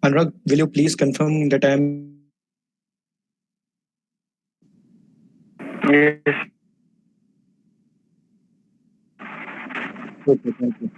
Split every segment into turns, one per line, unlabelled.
Anurag, will you please confirm that I am audible?
Yes.
Okay, thank you.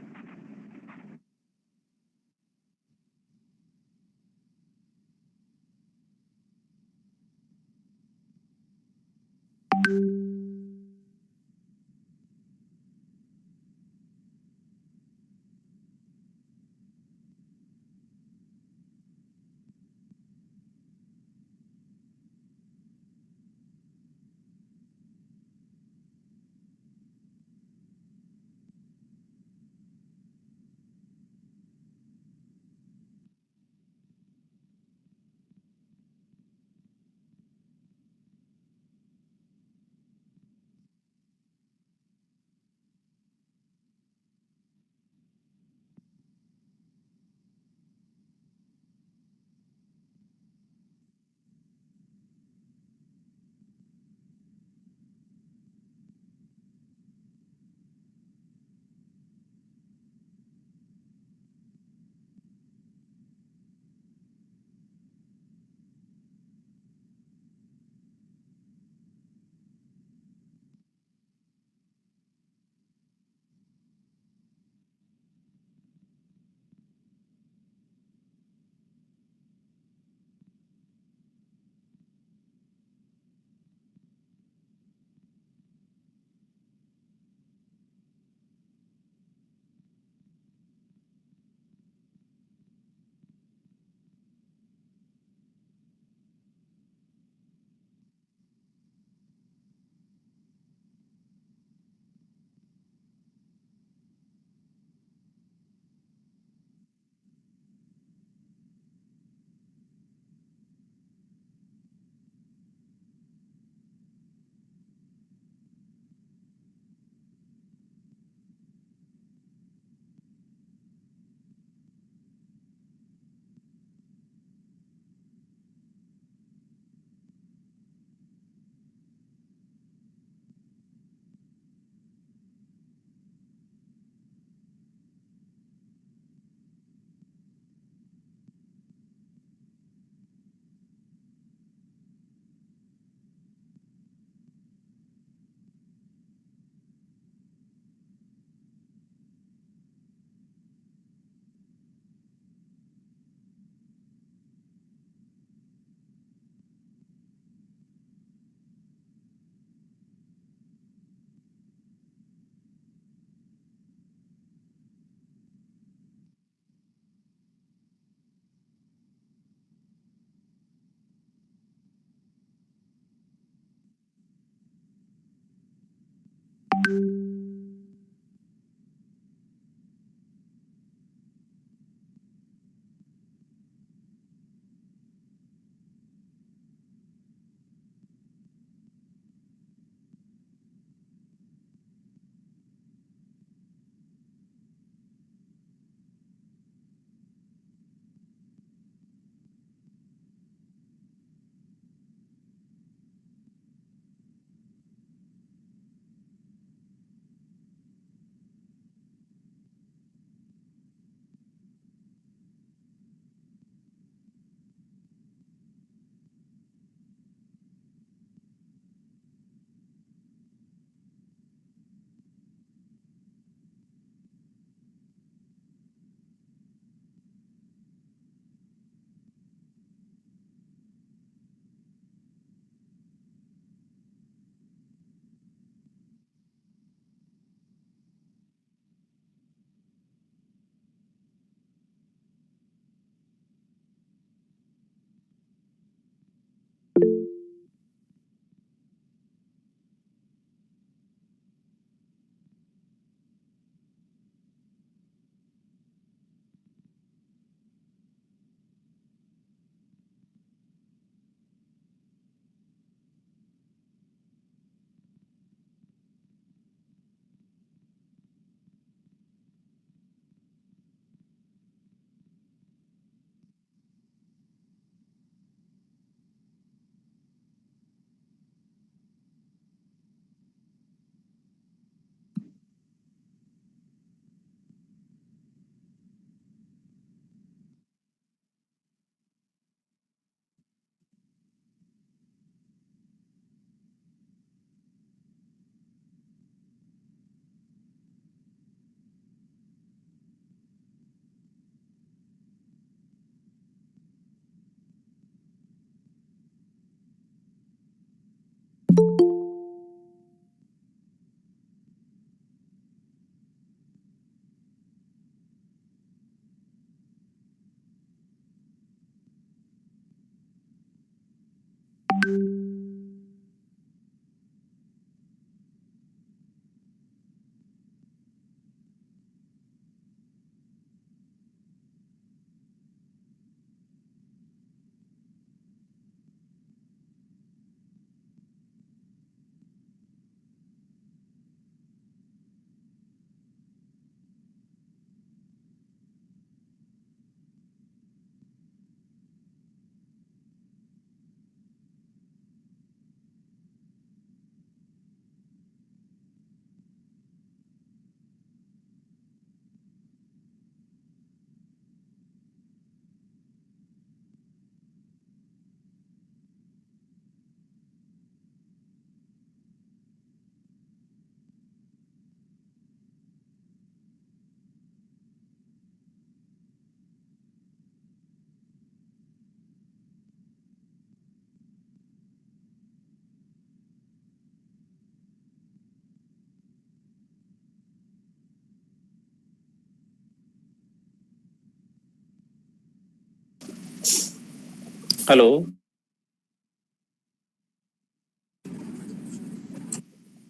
Hello.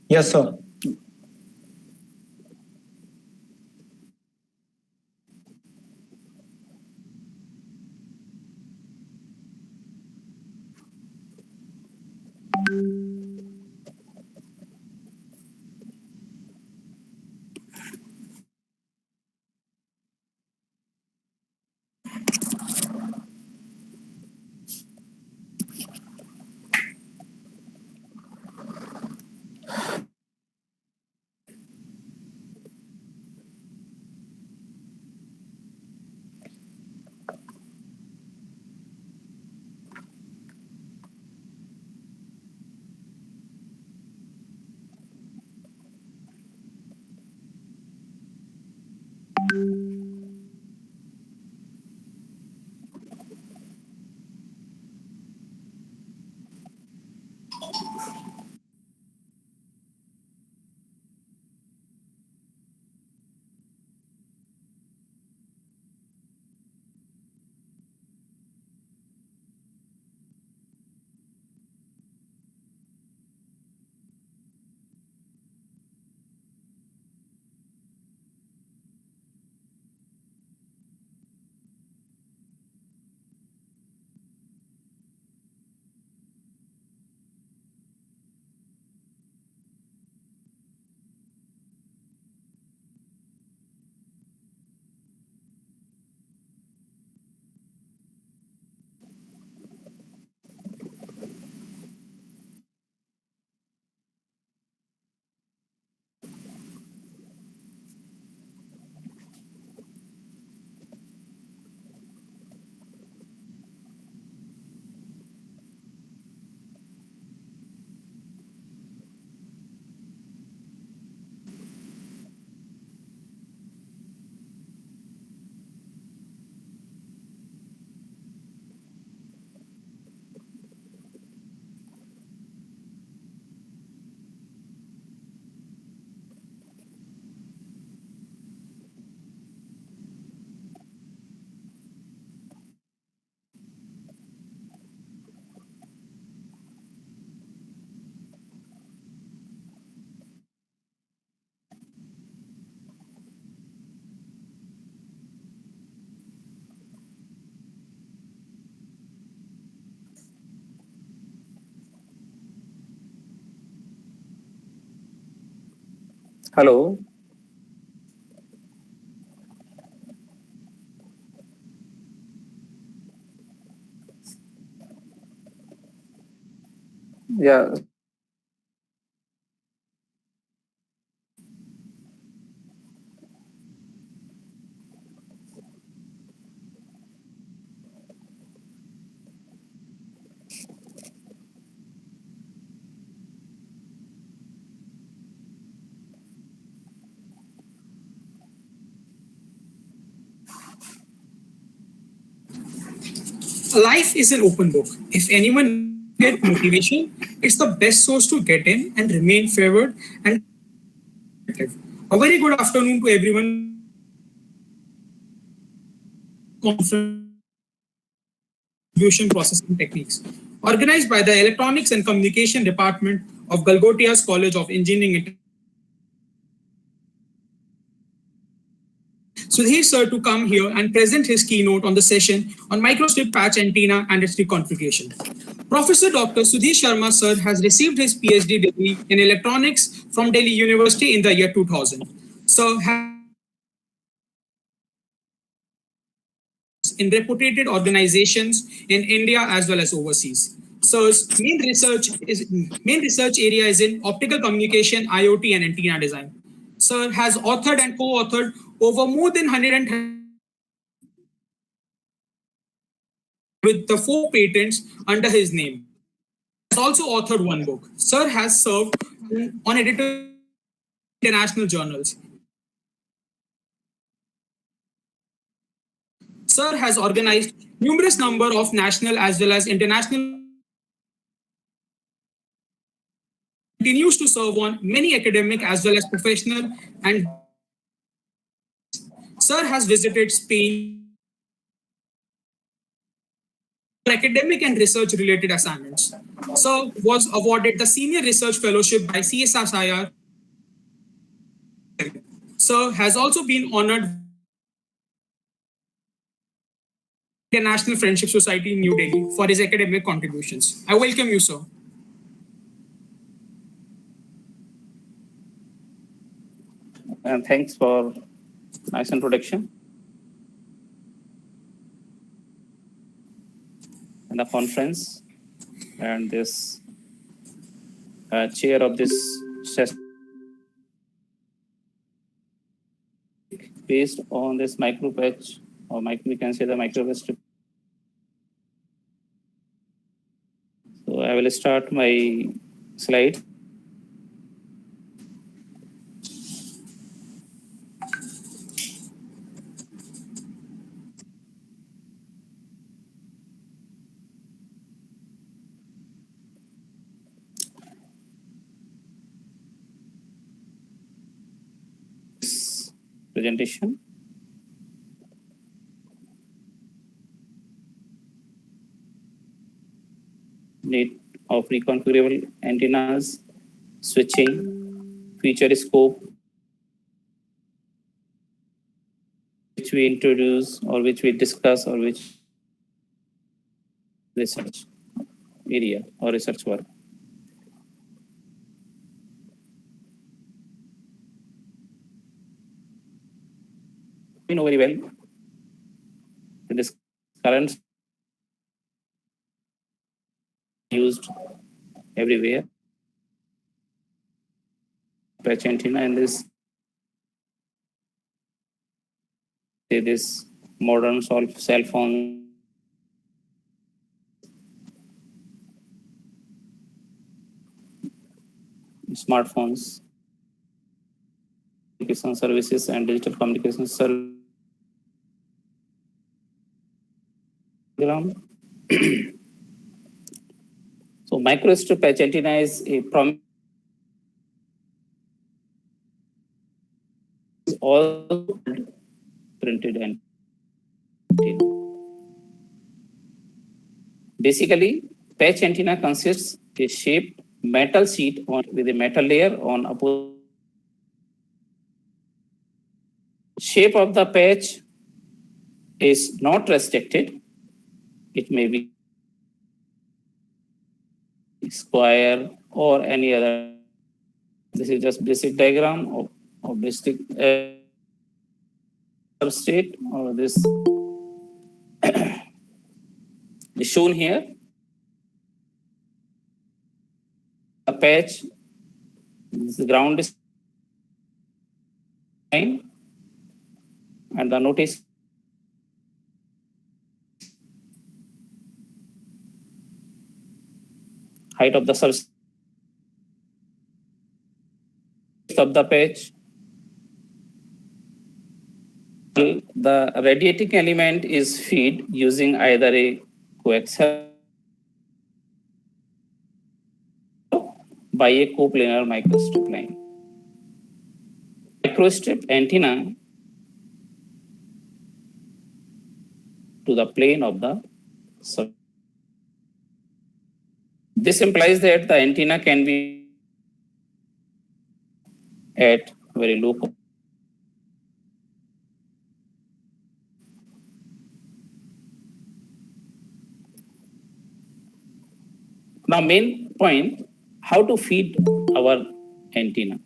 Yes, sir.
Hello. Yeah.
Life is an open book. If anyone get motivation, it's the best source to get in and remain favored and active. A very good afternoon to everyone. Contribution processing techniques, organized by the Electronics and Communication Department of Galgotia's College of Engineering. Sudhir sir to come here and present his keynote on the session on microstrip patch antenna and its reconfiguration. Professor Dr. Sudhir Sharma sir has received his PhD degree in electronics from Delhi University in the year 2000. Sir has in reputed organizations in India as well as overseas. Sir's main research area is in optical communication, IoT, and antenna design. Sir has authored and co-authored over more than 100 with the 4 patents under his name. He has also authored one book. Sir has served on editor international journals. Sir has organized numerous number of national as well as international, continues to serve on many academic as well as professional, and Sir has visited Spain, academic and research related assignments. So was awarded the Senior Research Fellowship by CSIR. Sir has also been honored International Friendship Society in New Delhi for his academic contributions. I welcome you, sir.
And thanks for nice introduction. And the conference and this chair of this session based on this micro patch or we can say the micro patch. So I will start my slide. Presentation. Need of reconfigurable antennas, switching, feature scope, which we introduce or which we discuss or which research area or research work. We know very well this current used everywhere. Patch antenna and this modern cell phone smartphones, communication services and digital communication services. So microstrip patch antenna is a all printed antenna. Basically, patch antenna consists a shaped metal sheet with a metal layer on opposite. Shape of the patch is not restricted. It may be square or any other. This is just basic diagram of basic substrate or this is shown here. A patch, this ground is line and the notice height of the substrate of the patch. The radiating element is fed using either a coaxial by a coplanar microstrip line. Microstrip antenna to the plane of the substrate. This implies that the antenna can be at very low cost. Now, main point, how to feed our antenna.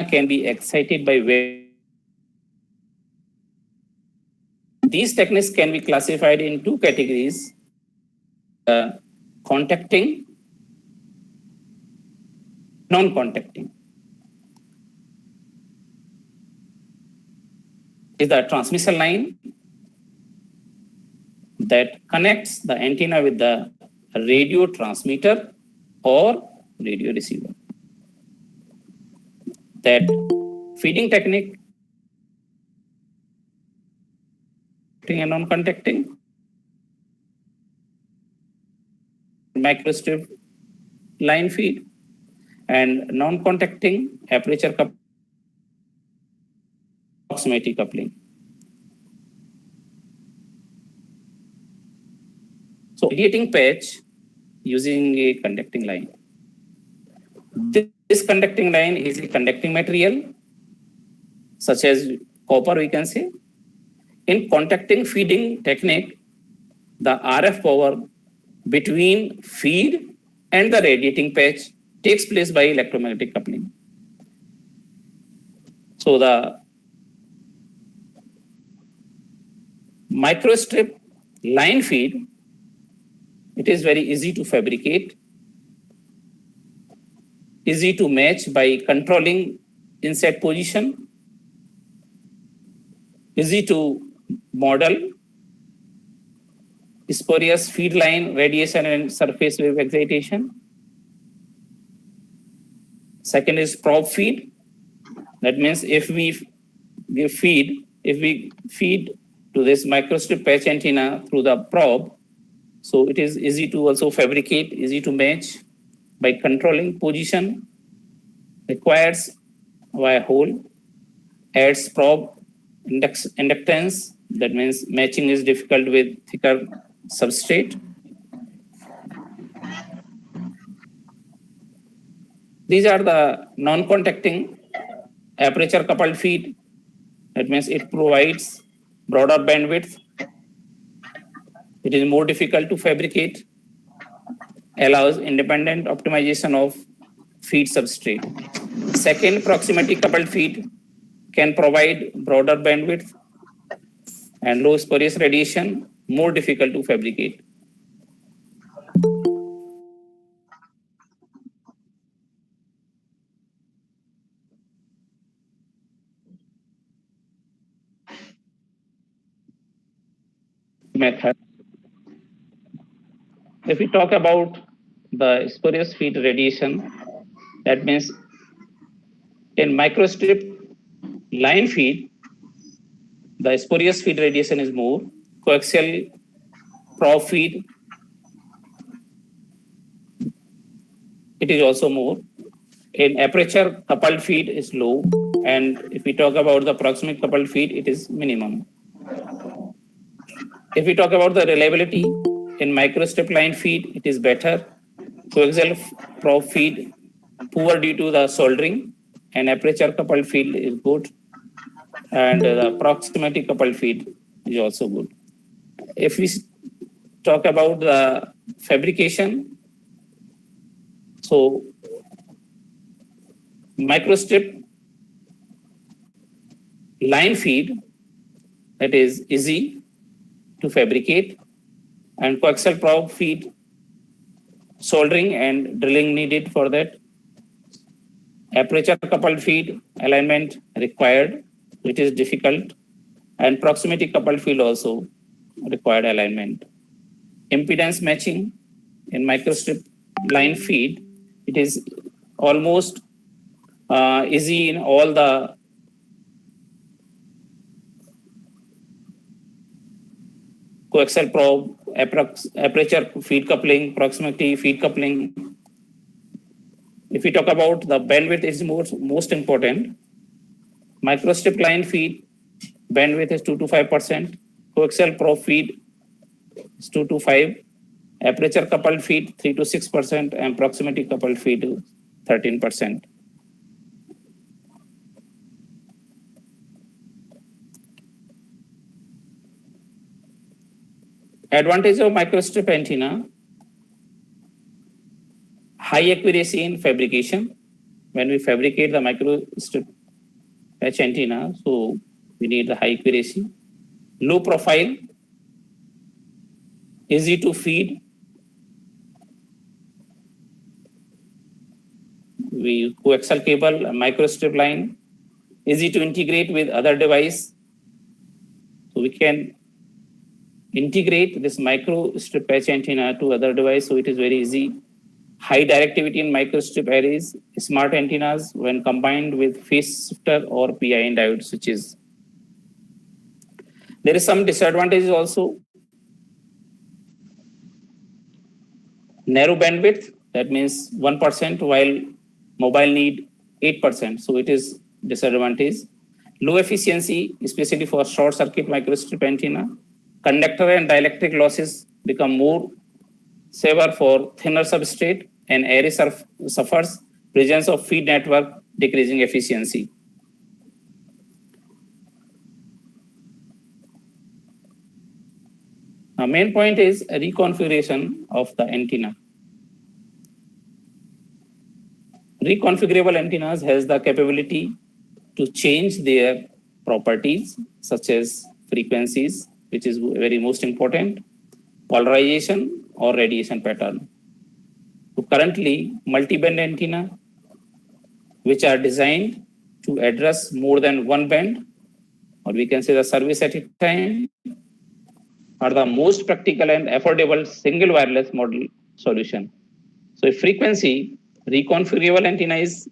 Can be excited by wave. These techniques can be classified in two categories, contacting, non-contacting. Is the transmission line that connects the antenna with the radio transmitter or radio receiver. That feeding technique and non-contacting microstrip line feed and non-contacting aperture proximity coupling. So radiating patch using a conducting line. This conducting line is a conducting material, such as copper, we can say. In contacting feeding technique, the RF power between feed and the radiating patch takes place by electromagnetic coupling. So the microstrip line feed, it is very easy to fabricate, easy to match by controlling inset position, easy to model, spurious feed line radiation and surface wave excitation. Second is probe feed. That means if we feed to this microstrip patch antenna through the probe, so it is easy to also fabricate, easy to match by controlling position, requires wire hole, adds probe inductance. That means matching is difficult with thicker substrate. These are the non-contacting aperture coupled feed. That means it provides broader bandwidth. It is more difficult to fabricate, allows independent optimization of feed substrate. Second, proximity coupled feed can provide broader bandwidth and low spurious radiation, more difficult to fabricate. Method. If we talk about the spurious feed radiation, that means in microstrip line feed, the spurious feed radiation is more. Coaxial probe feed, it is also more. In aperture coupled feed is low, and if we talk about the proximate coupled feed, it is minimum. If we talk about the reliability, in microstrip line feed, it is better. Coaxial probe feed, poor due to the soldering, and aperture coupled feed is good. And the proximity coupled feed is also good. If we talk about the fabrication, so microstrip line feed, that is easy to fabricate, and coaxial probe feed, soldering and drilling needed for that. Aperture coupled feed, alignment required, it is difficult, and proximity coupled feed also required alignment. Impedance matching in microstrip line feed, it is almost easy in all the coaxial probe, aperture feed coupling, proximity feed coupling. If we talk about the bandwidth is most important. Microstrip line feed bandwidth is 2 to 5%. Coaxial probe feed is 2 to 5. Aperture coupled feed 3 to 6%, and proximity coupled feed 13%. Advantage of microstrip antenna: high accuracy in fabrication. When we fabricate the microstrip patch antenna, so we need the high accuracy. Low profile, easy to feed. We use coaxial cable, microstrip line, easy to integrate with other device. So we can integrate this microstrip patch antenna to other device, so it is very easy. High directivity in microstrip arrays, smart antennas when combined with phase shifter or PIN diode switches. There is some disadvantages also. Narrow bandwidth, that means 1%, while mobile need 8%, so it is disadvantage. Low efficiency, especially for short circuit microstrip antenna. Conductor and dielectric losses become more safer for thinner substrate, and array suffers presence of feed network decreasing efficiency. Now, main point is a reconfiguration of the antenna. Reconfigurable antennas has the capability to change their properties such as frequencies, which is very most important, polarization or radiation pattern. So currently, multi-band antenna, which are designed to address more than one band, or we can say the service at a time, are the most practical and affordable single wireless model solution. So, if frequency reconfigurable antenna is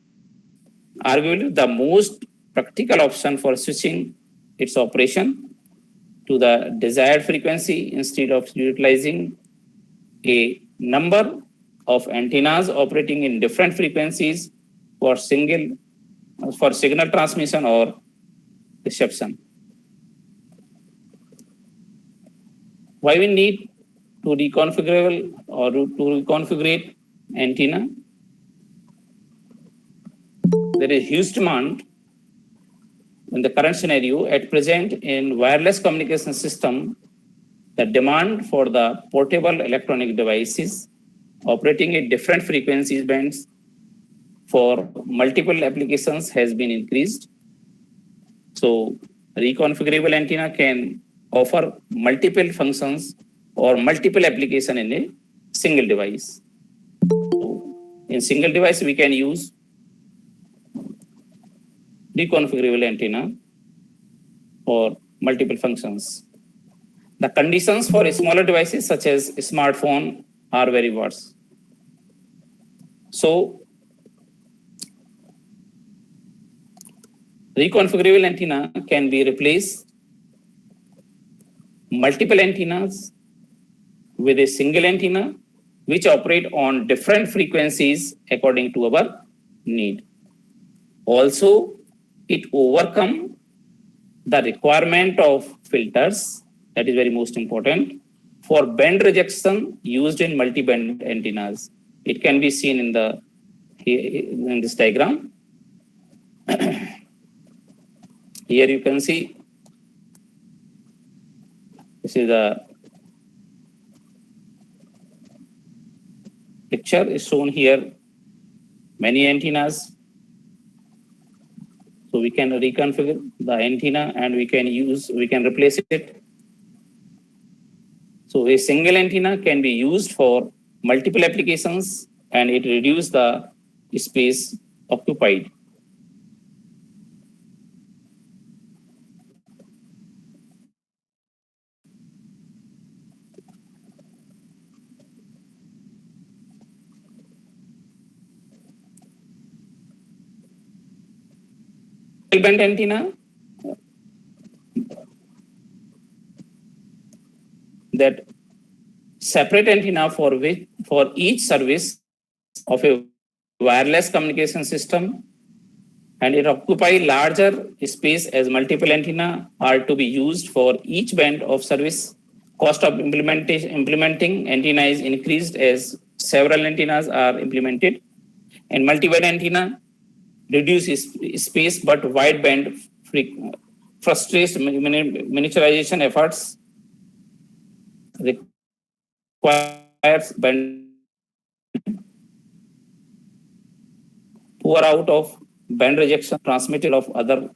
arguably the most practical option for switching its operation to the desired frequency instead of utilizing a number of antennas operating in different frequencies for signal transmission or reception. Why we need to reconfigurable or to reconfigure antenna? There is huge demand in the current scenario. At present, in wireless communication system, the demand for the portable electronic devices operating at different frequency bands for multiple applications has been increased. So, reconfigurable antenna can offer multiple functions or multiple application in a single device. So, in single device, we can use reconfigurable antenna for multiple functions. The conditions for smaller devices such as smartphone are very worse. So, reconfigurable antenna can be replaced multiple antennas with a single antenna which operate on different frequencies according to our need. Also, it overcome the requirement of filters, that is very most important, for band rejection used in multi-band antennas. It can be seen in this diagram. Here you can see, this is the picture is shown here, many antennas. So we can reconfigure the antenna and we can replace it. So a single antenna can be used for multiple applications and it reduces the space occupied. Band antenna that separate antenna for each service of a wireless communication system, and it occupy larger space as multiple antenna are to be used for each band of service. Cost of implementing antenna is increased as several antennas are implemented, and multi-band antenna reduce space but wideband frustrates miniaturization efforts, requires band poor out of band rejection transmitted of other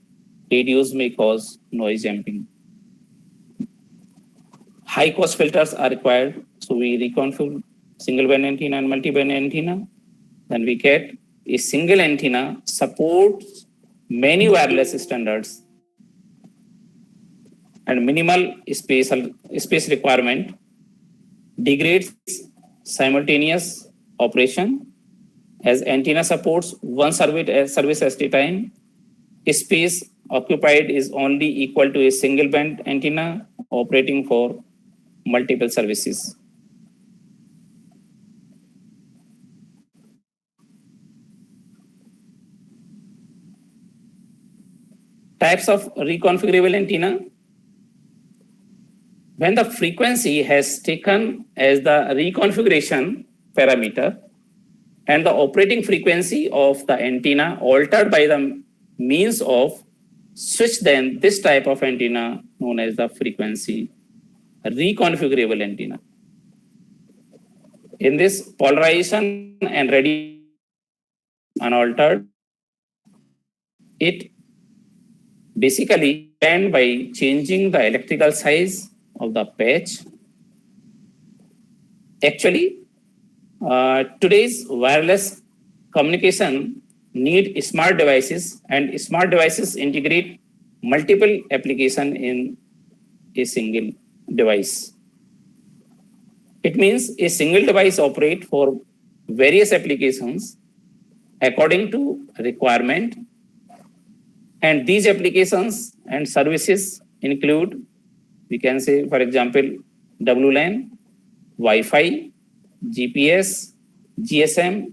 radios may cause noise jamming. High cost filters are required, so we reconfigure single band antenna and multi-band antenna. Then we get a single antenna supports many wireless standards and minimal space requirement, degrades simultaneous operation as antenna supports one service at a time. Space occupied is only equal to a single band antenna operating for multiple services. Types of reconfigurable antenna. when the frequency has taken as the reconfiguration parameter and the operating frequency of the antenna altered by the means of switch, then this type of antenna known as the frequency reconfigurable antenna. In this, polarization and radiation unaltered, it basically depend by changing the electrical size of the patch. Actually, today's wireless communication need smart devices, and smart devices integrate multiple applications in a single device. It means a single device operate for various applications according to requirement, and these applications and services include, we can say, for example, WLAN, Wi-Fi, GPS, GSM,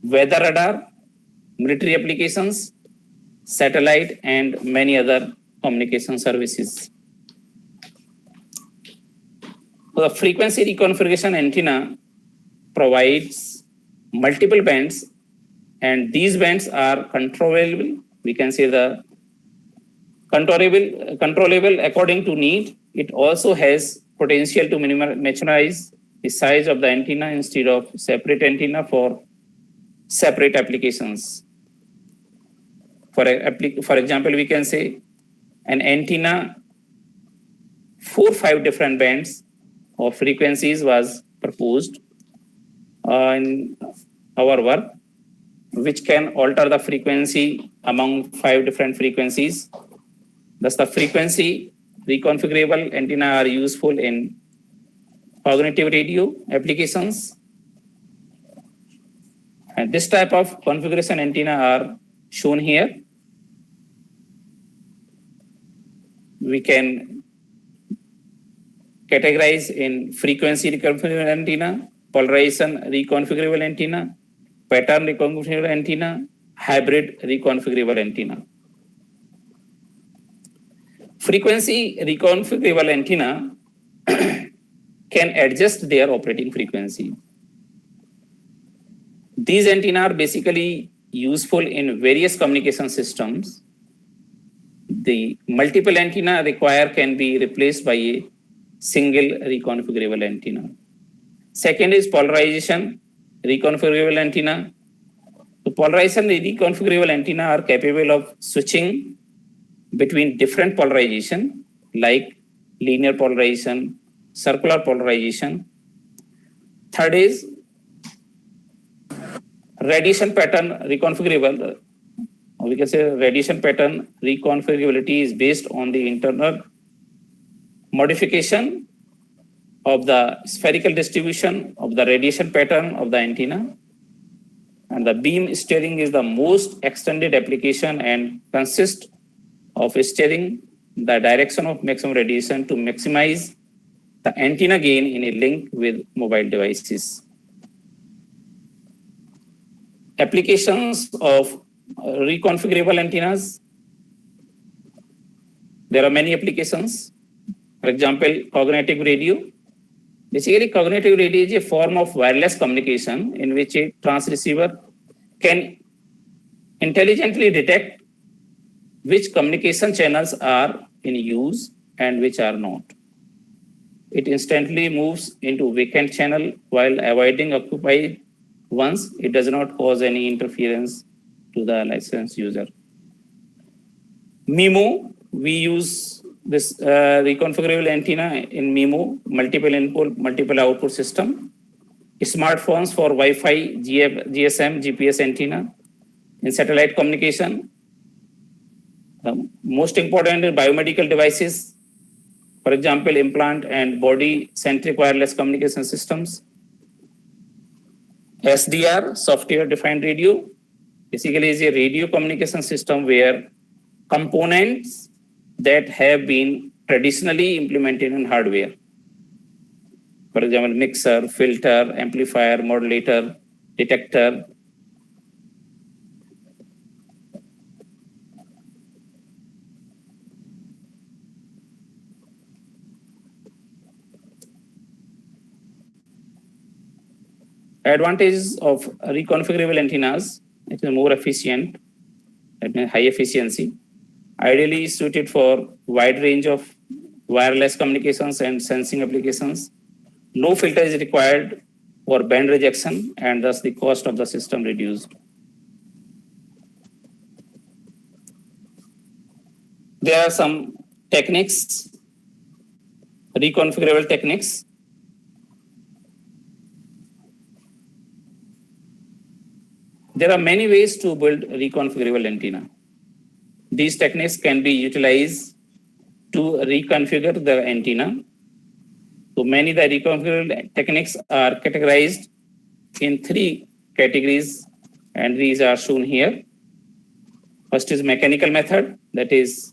weather radar, military applications, satellite, and many other communication services. So the frequency reconfiguration antenna provides multiple bands, and these bands are controllable. We can say the controllable according to need. It also has potential to maximize the size of the antenna instead of separate antenna for separate applications. For example, we can say an antenna 4-5 different bands of frequencies was proposed in our work, which can alter the frequency among 5 different frequencies. Thus, the frequency reconfigurable antenna are useful in cognitive radio applications. And this type of configuration antenna are shown here. We can categorize in frequency reconfigurable antenna, polarization reconfigurable antenna, pattern reconfigurable antenna, hybrid reconfigurable antenna. Frequency reconfigurable antenna can adjust their operating frequency. These antenna are basically useful in various communication systems. The multiple antenna required can be replaced by a single reconfigurable antenna. Second is polarization reconfigurable antenna. The polarization reconfigurable antenna are capable of switching between different polarization like linear polarization, circular polarization. Third is radiation pattern reconfigurable. We can say radiation pattern reconfigurability is based on the internal modification of the spherical distribution of the radiation pattern of the antenna. And the beam steering is the most extended application and consists of steering the direction of maximum radiation to maximize the antenna gain in a link with mobile devices. Applications of reconfigurable antennas. There are many applications. For example, cognitive radio. Basically, cognitive radio is a form of wireless communication in which a transceiver can intelligently detect which communication channels are in use and which are not. It instantly moves into vacant channel while avoiding occupied ones. It does not cause any interference to the licensed user. MIMO, we use this reconfigurable antenna in MIMO, multiple input, multiple output system. Smartphones for Wi-Fi, GSM, GPS antenna. In satellite communication, the most important is biomedical devices. For example, implant and body-centric wireless communication systems. SDR, software-defined radio, basically is a radio communication system where components that have been traditionally implemented in hardware. For example, mixer, filter, amplifier, modulator, detector. Advantages of reconfigurable antennas: it is more efficient, that means high efficiency, ideally suited for wide range of wireless communications and sensing applications. No filter is required for band rejection, and thus the cost of the system reduced. There are some techniques, reconfigurable techniques. There are many ways to build reconfigurable antenna. These techniques can be utilized to reconfigure the antenna. So many of the reconfigurable techniques are categorized in 3 categories, and these are shown here. First is mechanical method, that is,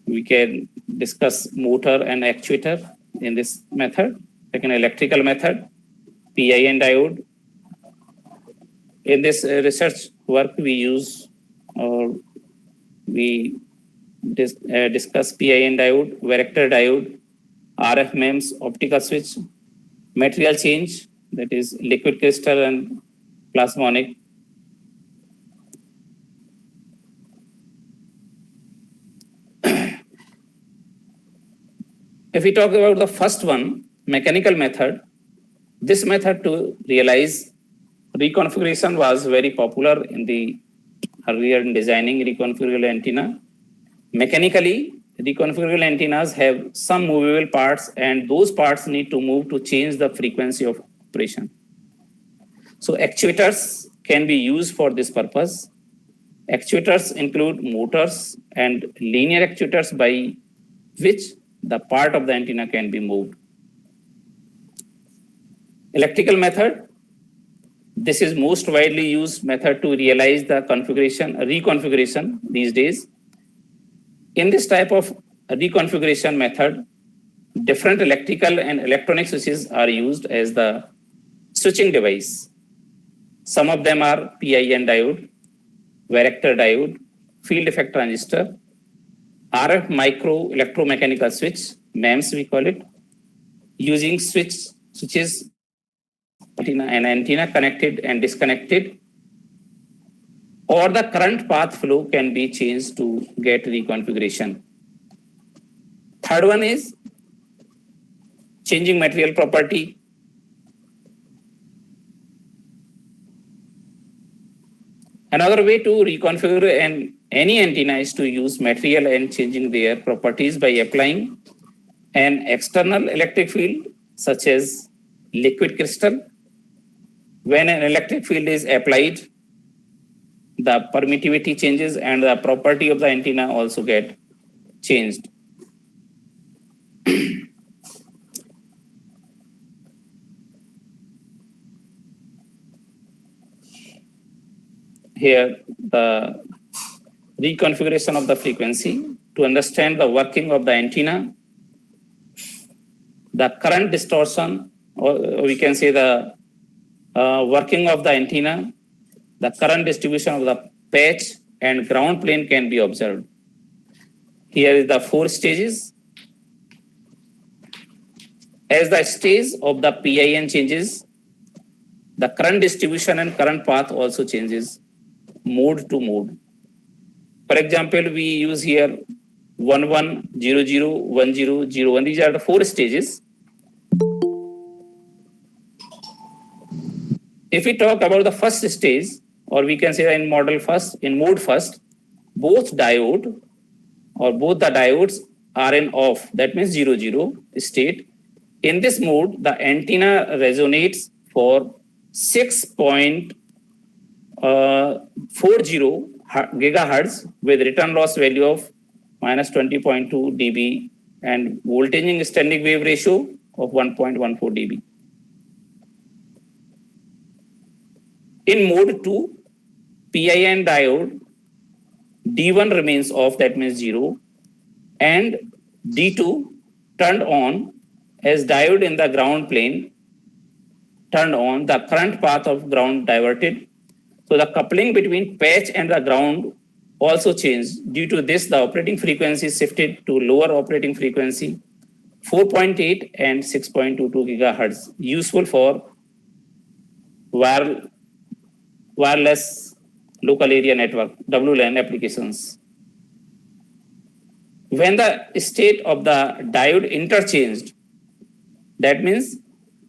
we can discuss motor and actuator in this method. Second, electrical method, PIN diode. In this research work, we use or we discuss PIN diode, varactor diode, RF MEMS, optical switch, material change, that is liquid crystal and plasmonic. If we talk about the first one, mechanical method, this method to realize reconfiguration was very popular in the earlier in designing reconfigurable antenna. Mechanically, reconfigurable antennas have some movable parts, and those parts need to move to change the frequency of operation. So actuators can be used for this purpose. Actuators include motors and linear actuators by which the part of the antenna can be moved. Electrical method, this is most widely used method to realize the reconfiguration these days. In this type of reconfiguration method, different electrical and electronic switches are used as the switching device. Some of them are PIN diode, varactor diode, field effect transistor, RF micro electromechanical switch, MEMS we call it, using switches, an antenna connected and disconnected, or the current path flow can be changed to get reconfiguration. Third one is changing material property. Another way to reconfigure any antenna is to use material and changing their properties by applying an external electric field such as liquid crystal. When an electric field is applied, the permittivity changes and the property of the antenna also get changed. Here, the reconfiguration of the frequency to understand the working of the antenna, the current distortion, or we can say the working of the antenna, the current distribution of the patch and ground plane can be observed. Here is the 4 stages. As the stage of the PIN changes, the current distribution and current path also changes mode to mode. For example, we use here 11, 00, 10, 01. These are the 4 stages. If we talk about the first stage, or we can say in mode first, both the diodes are in off, that means 00 state. In this mode, the antenna resonates for 6.40 gigahertz with return loss value of minus 20.2 dB and voltage standing wave ratio of 1.14 dB. In mode 2, PIN diode D1 remains off, that means 0, and D2 turned on as diode in the ground plane turned on, the current path of ground diverted. So the coupling between patch and the ground also changed. Due to this, the operating frequency shifted to lower operating frequency 4.8 and 6.22 gigahertz, useful for wireless local area network WLAN applications. When the state of the diode interchanged, that means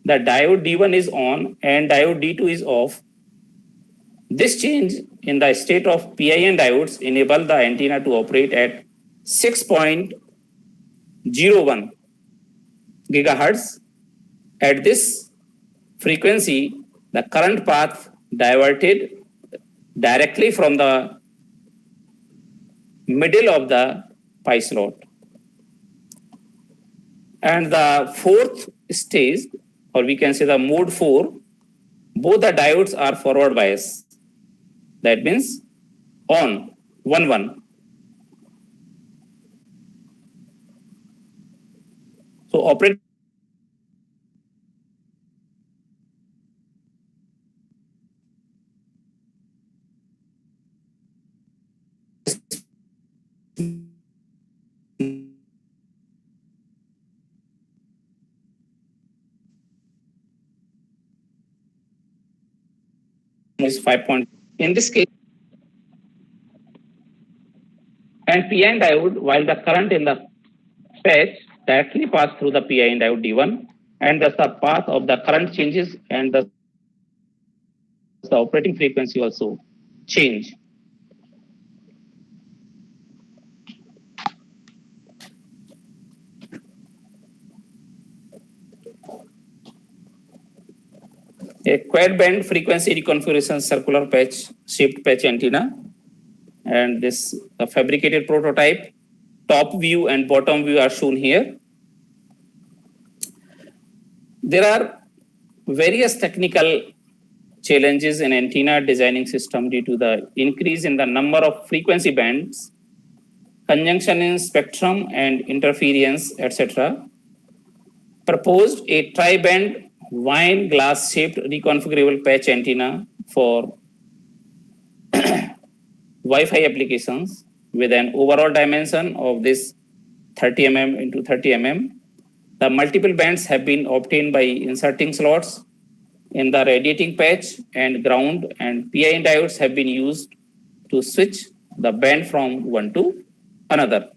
the diode D1 is on and diode D2 is off. This change in the state of PIN diodes enable the antenna to operate at 6.01 gigahertz. At this frequency, the current path diverted directly from the middle of the pi slot. And the fourth stage, or we can say the mode 4, both the diodes are forward bias. That means on 1-1. So operate is 5 point. In this case, and PIN diode, while the current in the patch directly pass through the PIN diode D1, and thus the path of the current changes and the operating frequency also change. A quad band frequency reconfiguration circular patch shaped patch antenna, and this fabricated prototype, top view and bottom view are shown here. There are various technical challenges in antenna designing system due to the increase in the number of frequency bands, conjunction in spectrum and interference, etc. Proposed a tri-band wine glass shaped reconfigurable patch antenna for Wi-Fi applications with an overall dimension of this 30 mm into 30 mm. The multiple bands have been obtained by inserting slots in the radiating patch and ground, and PIN diodes have been used to switch the band from one to another.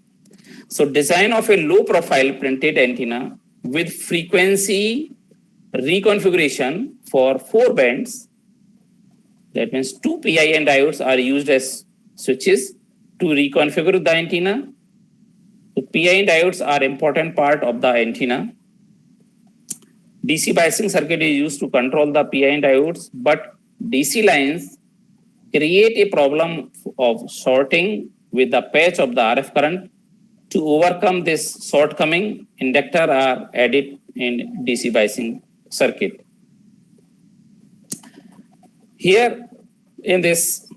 So design of a low profile printed antenna with frequency reconfiguration for 4 bands. That means 2 PIN diodes are used as switches to reconfigure the antenna. So PIN diodes are important part of the antenna. DC biasing circuit is used to control the PIN diodes, but DC lines create a problem of shorting with the patch of the RF current. To overcome this shortcoming, inductor are added in DC biasing circuit. Here in this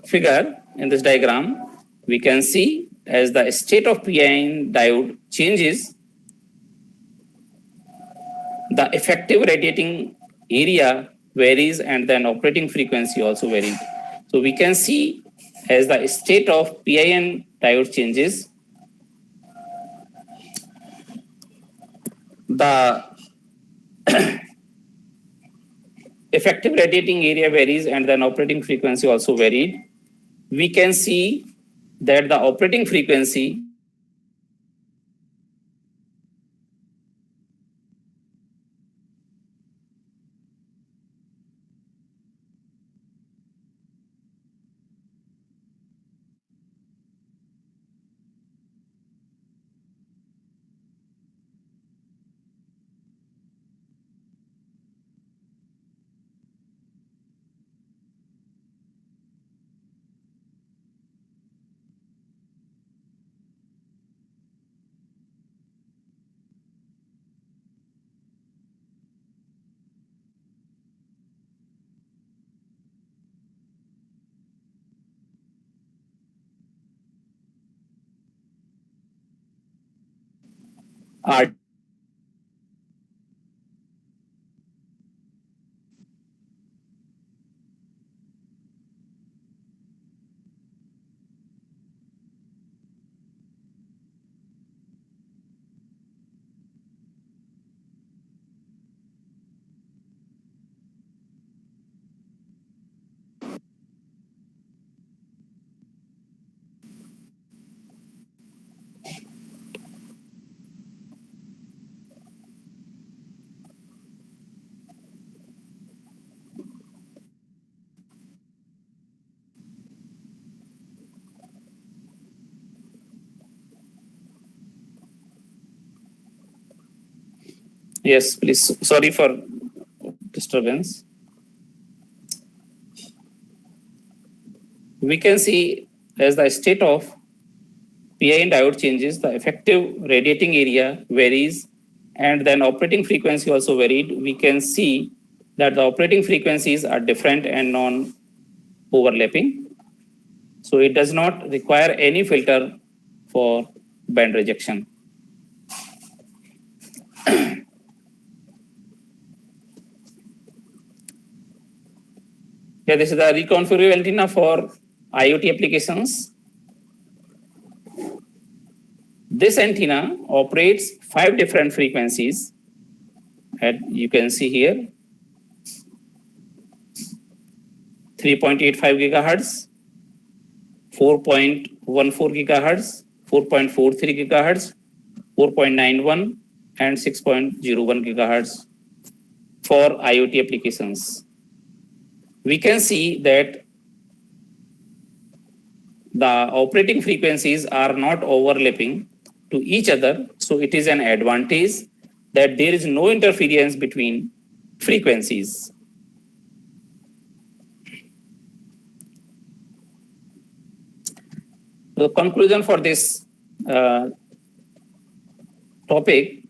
figure, in this diagram, we can see as the state of PIN diode changes, the effective radiating area varies and then operating frequency also varies. So we can see as the state of PIN diode changes, the effective radiating area varies and then operating frequency also varied. We can see that the operating frequency are Yes, please. Sorry for disturbance. We can see as the state of PIN diode changes, the effective radiating area varies, and then operating frequency also varied. We can see that the operating frequencies are different and non-overlapping. So it does not require any filter for band rejection. This is the reconfigurable antenna for IoT applications. This antenna operates 5 different frequencies, and you can see here 3.85 gigahertz, 4.14 gigahertz, 4.43 gigahertz, 4.91, and 6.01 gigahertz for IoT applications. We can see that the operating frequencies are not overlapping to each other. So it is an advantage that there is no interference between frequencies. The conclusion for this topic: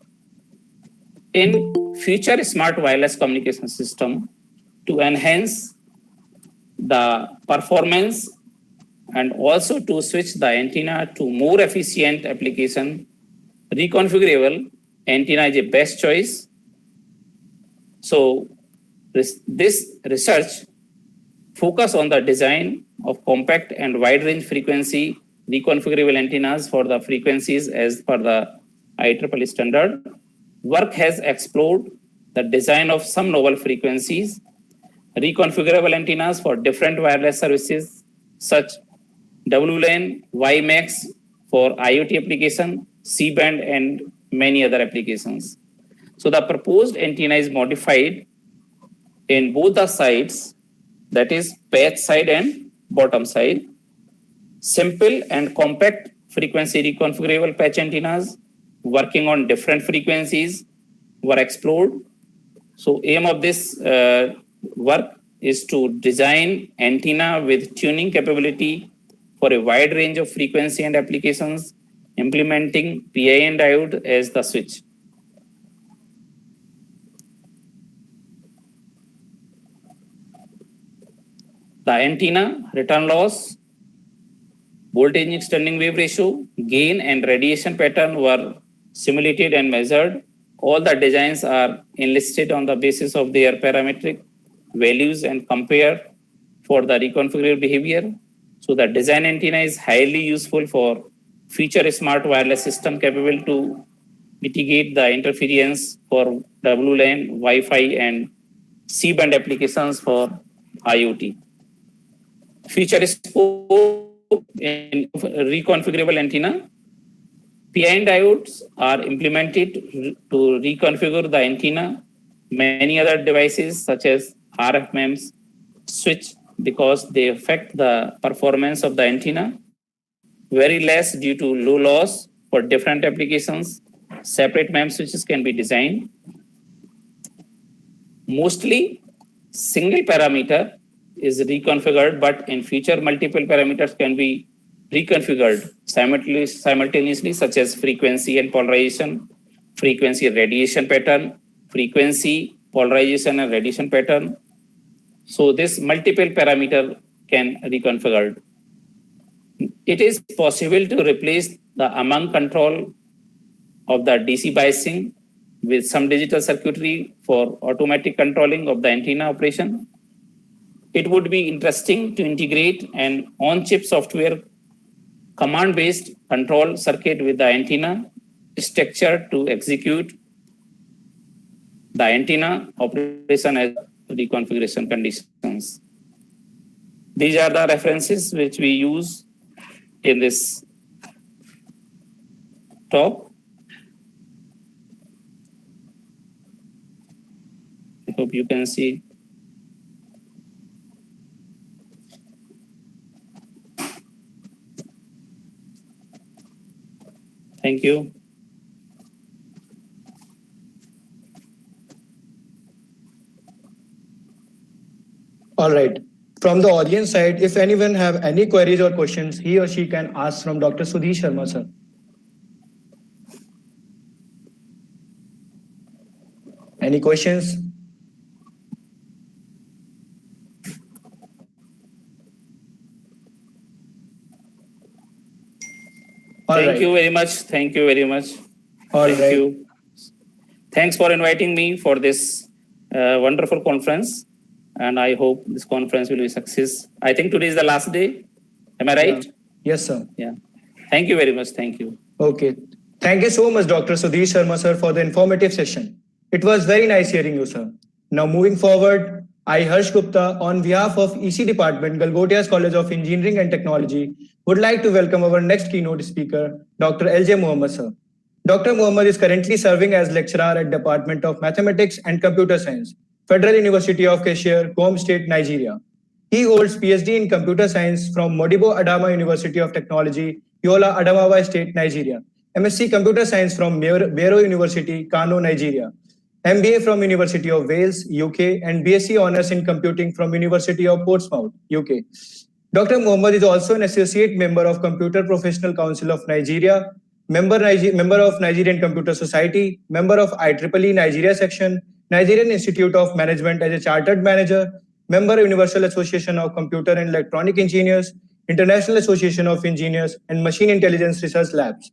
in future smart wireless communication system, to enhance the performance and also to switch the antenna to more efficient application, reconfigurable antenna is a best choice. So this research focus on the design of compact and wide range frequency reconfigurable antennas for the frequencies as per the IEEE standard. Work has explored the design of some novel frequencies, reconfigurable antennas for different wireless services such WLAN, WiMAX for IoT application, C-band, and many other applications. So the proposed antenna is modified in both the sides, that is patch side and bottom side. Simple and compact frequency reconfigurable patch antennas working on different frequencies were explored. So aim of this work is to design antenna with tuning capability for a wide range of frequency and applications, implementing PIN diode as the switch. The antenna, return loss, voltage extending wave ratio, gain, and radiation pattern were simulated and measured. All the designs are enlisted on the basis of their parametric values and compared for the reconfigurable behavior. So the design antenna is highly useful for future smart wireless system capable to mitigate the interference for WLAN, Wi-Fi, and C-band applications for IoT. Future scope in reconfigurable antenna. PIN diodes are implemented to reconfigure the antenna. Many other devices such as RF MEMS switch because they affect the performance of the antenna. Very less due to low loss for different applications. Separate MEMS switches can be designed. Mostly single parameter is reconfigured, but in future multiple parameters can be reconfigured simultaneously, such as frequency and polarization, frequency radiation pattern, frequency, polarization, and radiation pattern. So this multiple parameter can reconfigured. It is possible to replace the among control of the DC biasing with some digital circuitry for automatic controlling of the antenna operation. It would be interesting to integrate an on-chip software command-based control circuit with the antenna structure to execute the antenna operation as reconfiguration conditions. These are the references which we use in this talk. I hope you can see. Thank you.
All right. From the audience side, if anyone have any queries or questions, he or she can ask from Dr. Sudhi Sharma, sir. Any questions?
Thank you very much. Thank you very much. Thank you. Thanks for inviting me for this wonderful conference. And I hope this conference will be a success. I think today is the last day. Am I right?
Yeah. Yes, sir.
Yeah. Thank you very much. Thank you.
Okay. Thank you so much, Dr. Sudhi Sharma, sir, for the informative session. It was very nice hearing you, sir. Now, moving forward, I, Harsh Gupta, on behalf of EC Department, Galgotias College of Engineering and Technology, would like to welcome our next keynote speaker, Dr. LJ Mohammed, sir. Dr. Mohammed is currently serving as lecturer at Department of Mathematics and Computer Science, Federal University of Kashmir, Qom State, Nigeria. He holds PhD in Computer Science from Modibo Adama University of Technology, Yola, Adamawa State, Nigeria. MSc Computer Science from Bayero University, Kano, Nigeria. MBA from University of Wales, UK, and BSc Honours in Computing from University of Portsmouth, UK. Dr. Mohammed is also an associate member of Computer Professional Council of Nigeria, member of Nigerian Computer Society, member of IEEE Nigeria section, Nigerian Institute of Management as a chartered manager, member Universal Association of Computer and Electronic Engineers, International Association of Engineers, and Machine Intelligence Research Labs.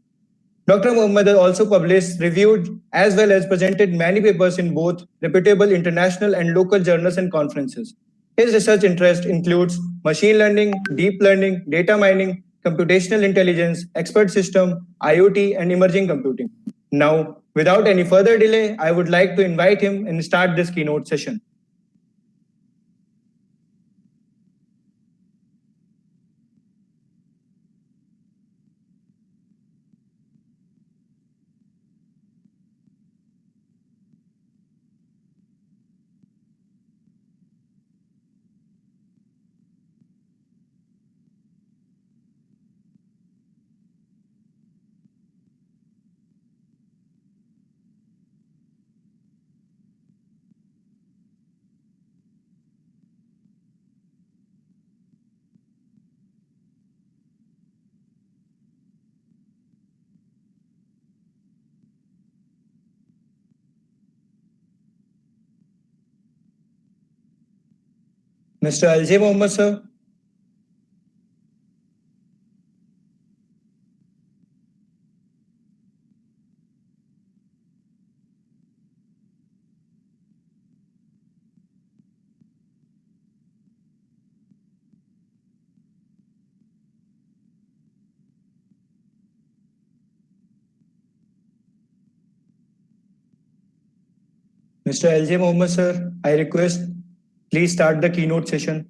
Dr. Mohammed has also published, reviewed, as well as presented many papers in both reputable international and local journals and conferences. His research interest includes machine learning, deep learning, data mining, computational intelligence, expert system, IoT, and emerging computing. Now, without any further delay, I would like to invite him and start this keynote session. Mr. LJ Mohammed, sir. Mr. LJ Mohammed, sir, I request, please start the keynote session.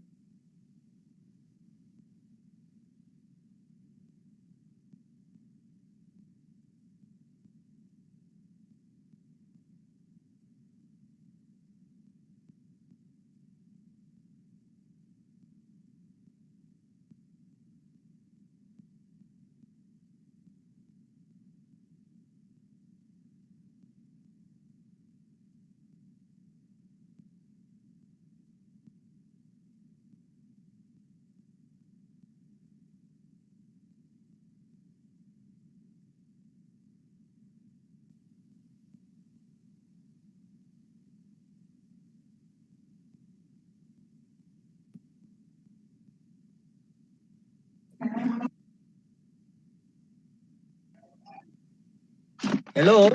Hello?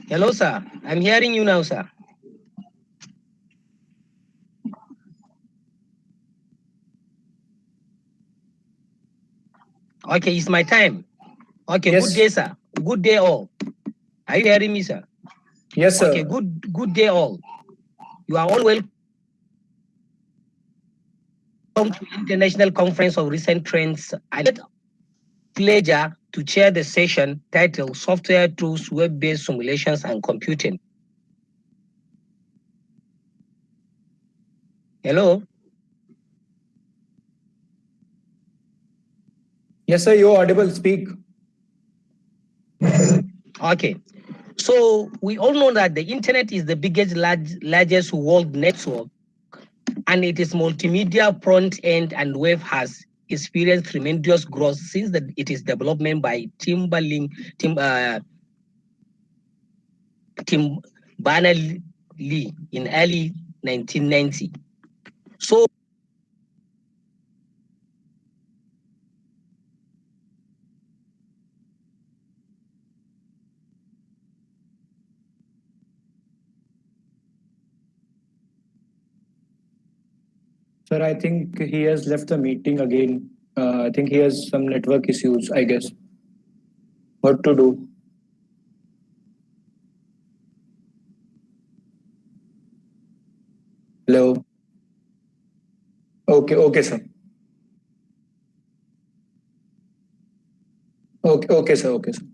Hello, sir. I'm hearing you now, sir. Okay, it's my time. Okay,
Yes.
Good day, sir. Good day, all. Are you hearing me, sir?
Yes, sir.
Okay, good day, all. You are all welcome to International Conference of Recent Trends. I get pleasure to chair the session titled Software Tools, Web-Based Simulations and Computing. Hello?
Yes, sir, you're audible. Speak.
Okay. So we all know that the internet is the largest world network and its multimedia front end and web has experienced tremendous growth since its development by Tim Berners-Lee in early 1990. So
Sir, I think he has left the meeting again. I think he has some network issues, I guess. What to do? Hello. Okay, sir. Okay, sir. Okay, sir.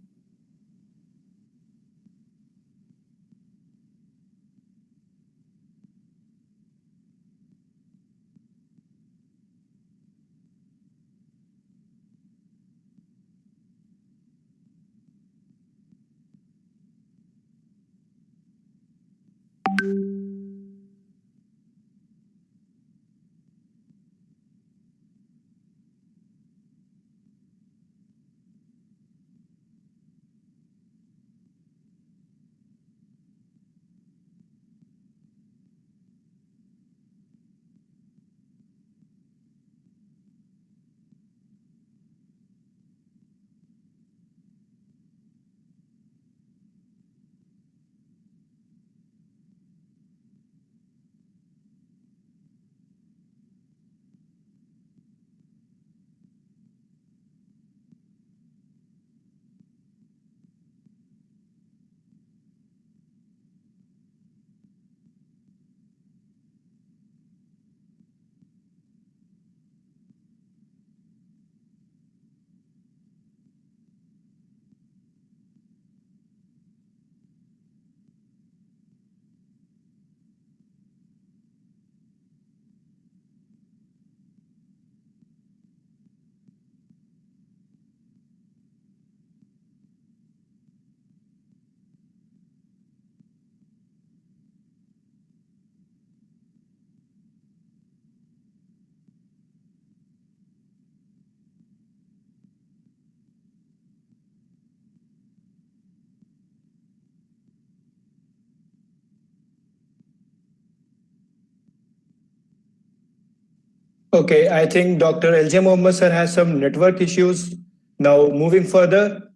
Okay, I think Dr. LJ Mohammed sir has some network issues. Now, moving further,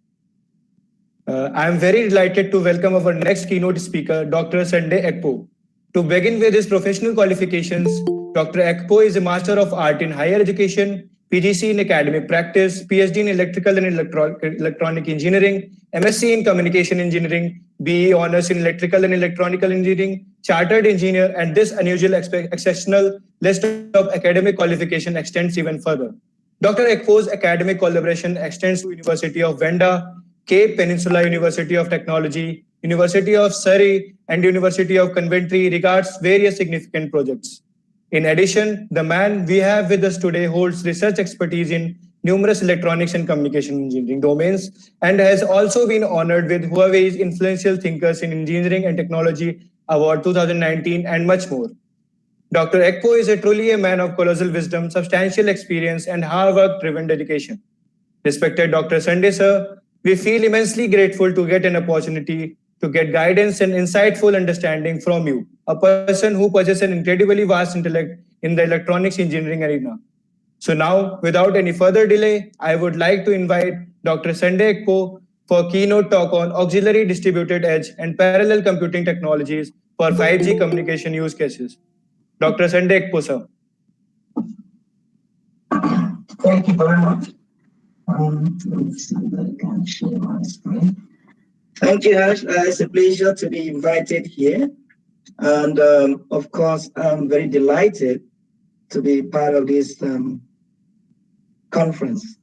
I am very delighted to welcome our next keynote speaker, Dr. Sunday Ekpo. To begin with his professional qualifications, Dr. Ekpo is a Master of Art in Higher Education, PGC in Academic Practice, PhD in Electrical and Electronic Engineering, MSc in Communication Engineering, BE Honors in Electrical and Electronical Engineering, Chartered Engineer, and this unusual exceptional list of academic qualification extends even further. Dr. Ekpo's academic collaboration extends to University of Venda, Cape Peninsula University of Technology, University of Surrey, and University of Coventry regards various significant projects. In addition, the man we have with us today holds research expertise in numerous electronics and communication engineering domains and has also been honored with Huawei's Influential Thinkers in Engineering and Technology Award 2019 and much more. Dr. Ekpo is truly a man of colossal wisdom, substantial experience, and hard work driven dedication. Respected Dr. Sunday, sir, we feel immensely grateful to get an opportunity to get guidance and insightful understanding from you, a person who possesses an incredibly vast intellect in the electronics engineering arena. So now, without any further delay, I would like to invite Dr. Sunday Ekpo for a keynote talk on auxiliary distributed edge and parallel computing technologies for 5G communication use cases. Dr. Sunday Ekpo, sir.
Thank you very much. Let me see that I can share my screen. Thank you, Ash. It's a pleasure to be invited here. And of course, I'm very delighted to be part of this conference,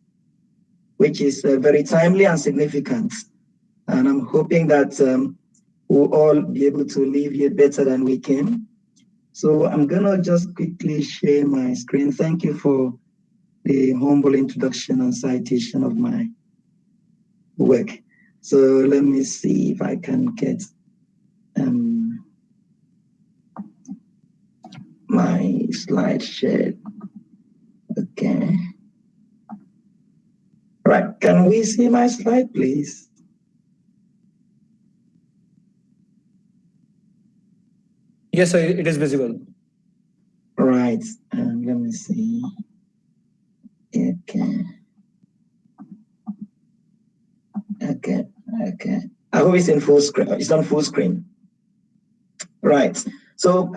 which is very timely and significant. And I'm hoping that we'll all be able to leave here better than we came. So I'm gonna just quickly share my screen. Thank you for the humble introduction and citation of my work. So let me see if my slide shared. Okay. Right, can we see my slide, please?
Yes, sir, it is visible.
Right, let me see. Okay. Okay. I hope it's in full screen. It's on full screen. Right. So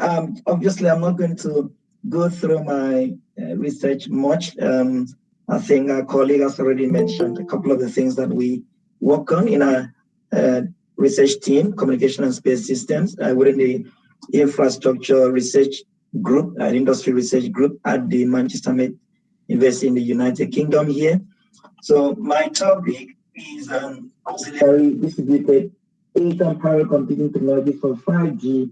obviously, I'm not going to go through my research much. I think our colleague has already mentioned a couple of the things that we work on in our research team, communication and space systems, within the infrastructure research group, an industry research group at the Manchester Met University in the United Kingdom here. So my topic is auxiliary distributed edge and parallel computing technology for 5G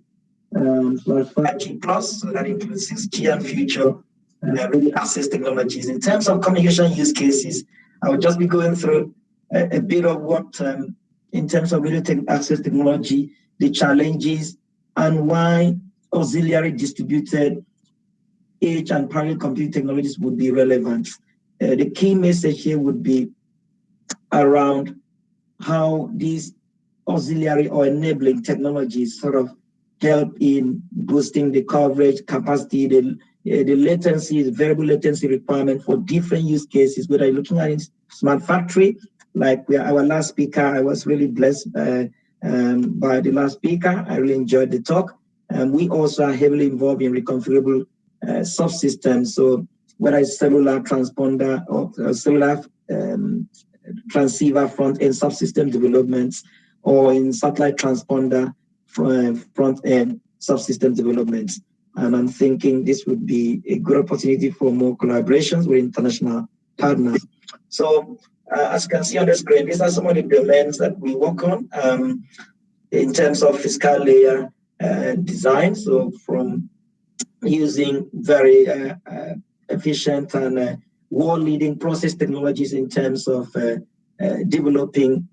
slash 5G plus, so that includes 6G and future really access technologies. In terms of communication use cases, I will just be going through a bit of what, in terms of radio access technology, the challenges, and why auxiliary distributed edge and parallel computing technologies would be relevant. The key message here would be around how these auxiliary or enabling technologies sort of help in boosting the coverage capacity, the latency, the variable latency requirement for different use cases, whether you're looking at it, smart factory, like our last speaker. I was really blessed by the last speaker. I really enjoyed the talk. And we also are heavily involved in reconfigurable subsystems. So whether it's cellular transponder or cellular transceiver front-end subsystem developments, or in satellite transponder front-end subsystem developments. And I'm thinking this would be a good opportunity for more collaborations with international partners. So as you can see on the screen, these are some of the domains that we work on in terms of physical layer design. So from using very efficient and world-leading process technologies in terms of developing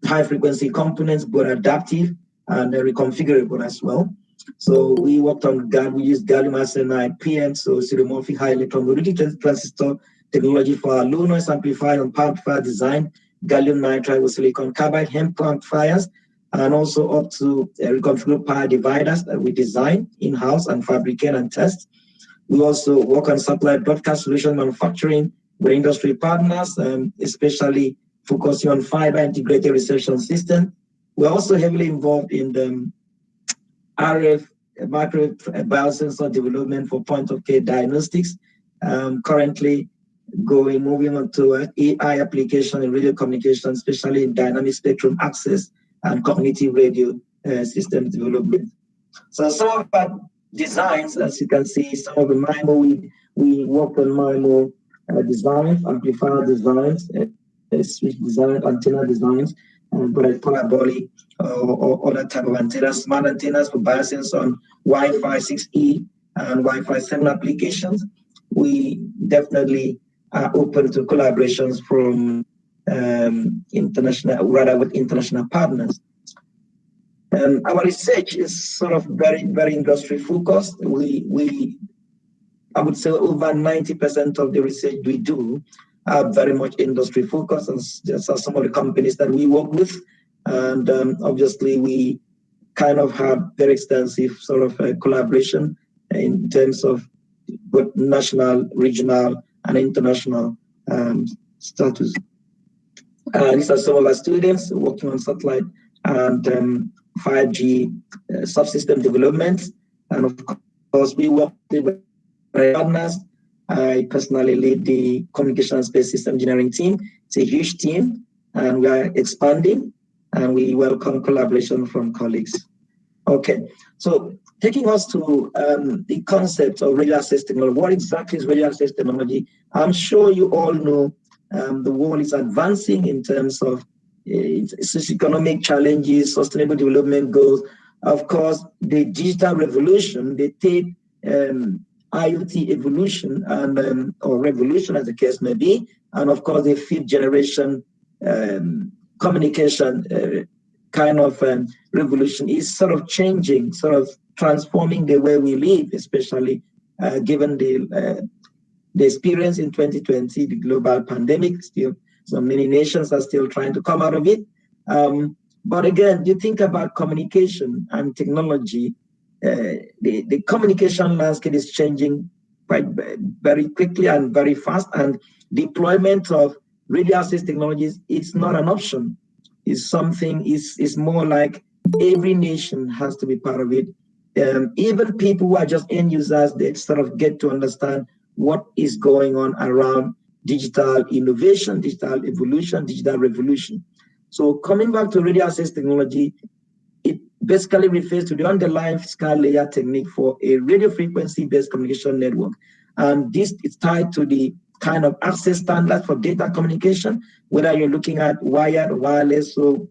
high-frequency components, but adaptive and reconfigurable as well. So we worked on we used gallium arsenide PN, so stereomorphic high electron mobility transistor technology for our low noise amplifier and power amplifier design, gallium nitride with silicon carbide HEMT amplifiers, and also up to reconfigurable power dividers that we design in-house and fabricate and test. We also work on satellite broadcast solution manufacturing with industry partners, especially focusing on fiber integrated reception system. We're also heavily involved in the RF microwave biosensor development for point-of-care diagnostics. Currently moving on to AI application in radio communication, especially in dynamic spectrum access and cognitive radio system development. So some of our designs, as you can see, some of the MIMO, we work on MIMO designs, amplifier designs, switch design, antenna designs, but like parabolic or other type of antennas, smart antennas for biosensor on Wi-Fi 6E and Wi-Fi 7 applications. We definitely are open to collaborations from with international partners. Our research is sort of very, very industry focused. I would say over 90% of the research we do are very much industry focused, and just are some of the companies that we work with. And obviously, we kind of have very extensive sort of collaboration in terms of both national, regional, and international status. These are some of our students working on satellite and 5G subsystem development. And of course, we work with partners. I personally lead the communication and space system engineering team. It's a huge team, and we are expanding, and we welcome collaboration from colleagues. Okay, so taking us to the concept of radio access technology. What exactly is radio access technology? I'm sure you all know the world is advancing in terms of socioeconomic challenges, sustainable development goals. Of course, the digital revolution, the third IoT evolution and or revolution, as the case may be, and of course the fifth generation communication kind of revolution is sort of changing, sort of transforming the way we live, especially given the experience in 2020, the global pandemic. Still, so many nations are still trying to come out of it. But again, you think about communication and technology, the communication landscape is changing quite very quickly and very fast, and deployment of radio access technologies, it's not an option. It's something, it's more like every nation has to be part of it. Even people who are just end users, they sort of get to understand what is going on around digital innovation, digital evolution, digital revolution. So coming back to radio access technology, it basically refers to the underlying physical layer technique for a radio frequency-based communication network. And this is tied to the kind of access standards for data communication, whether you're looking at wired, wireless, so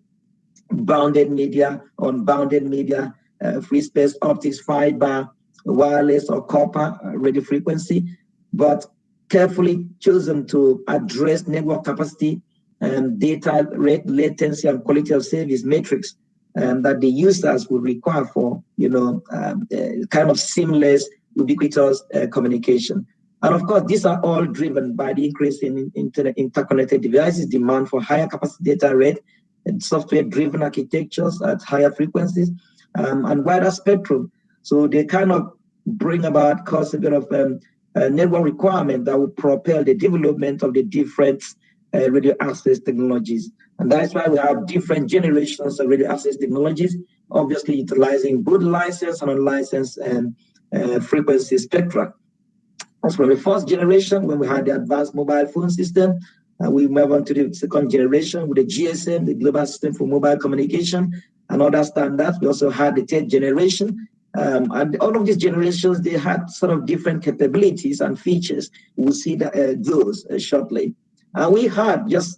bounded media, unbounded media, free space optics, fiber, wireless or copper radio frequency, but carefully chosen to address network capacity and data rate, latency, and quality of service metrics that the users will require for, kind of seamless, ubiquitous communication. And of course, these are all driven by the increase in interconnected devices, demand for higher capacity data rate, and software-driven architectures at higher frequencies, and wider spectrum. So they kind of bring about, cause a bit of network requirement that will propel the development of the different radio access technologies. And that's why we have different generations of radio access technologies, obviously utilizing both licensed and unlicensed frequency spectra. As for the first generation, when we had the advanced mobile phone system, we move on to the second generation with the GSM, the Global System for Mobile Communication, and other standards. We also had the third generation. And all of these generations, they had sort of different capabilities and features. We'll see those shortly. And we had just,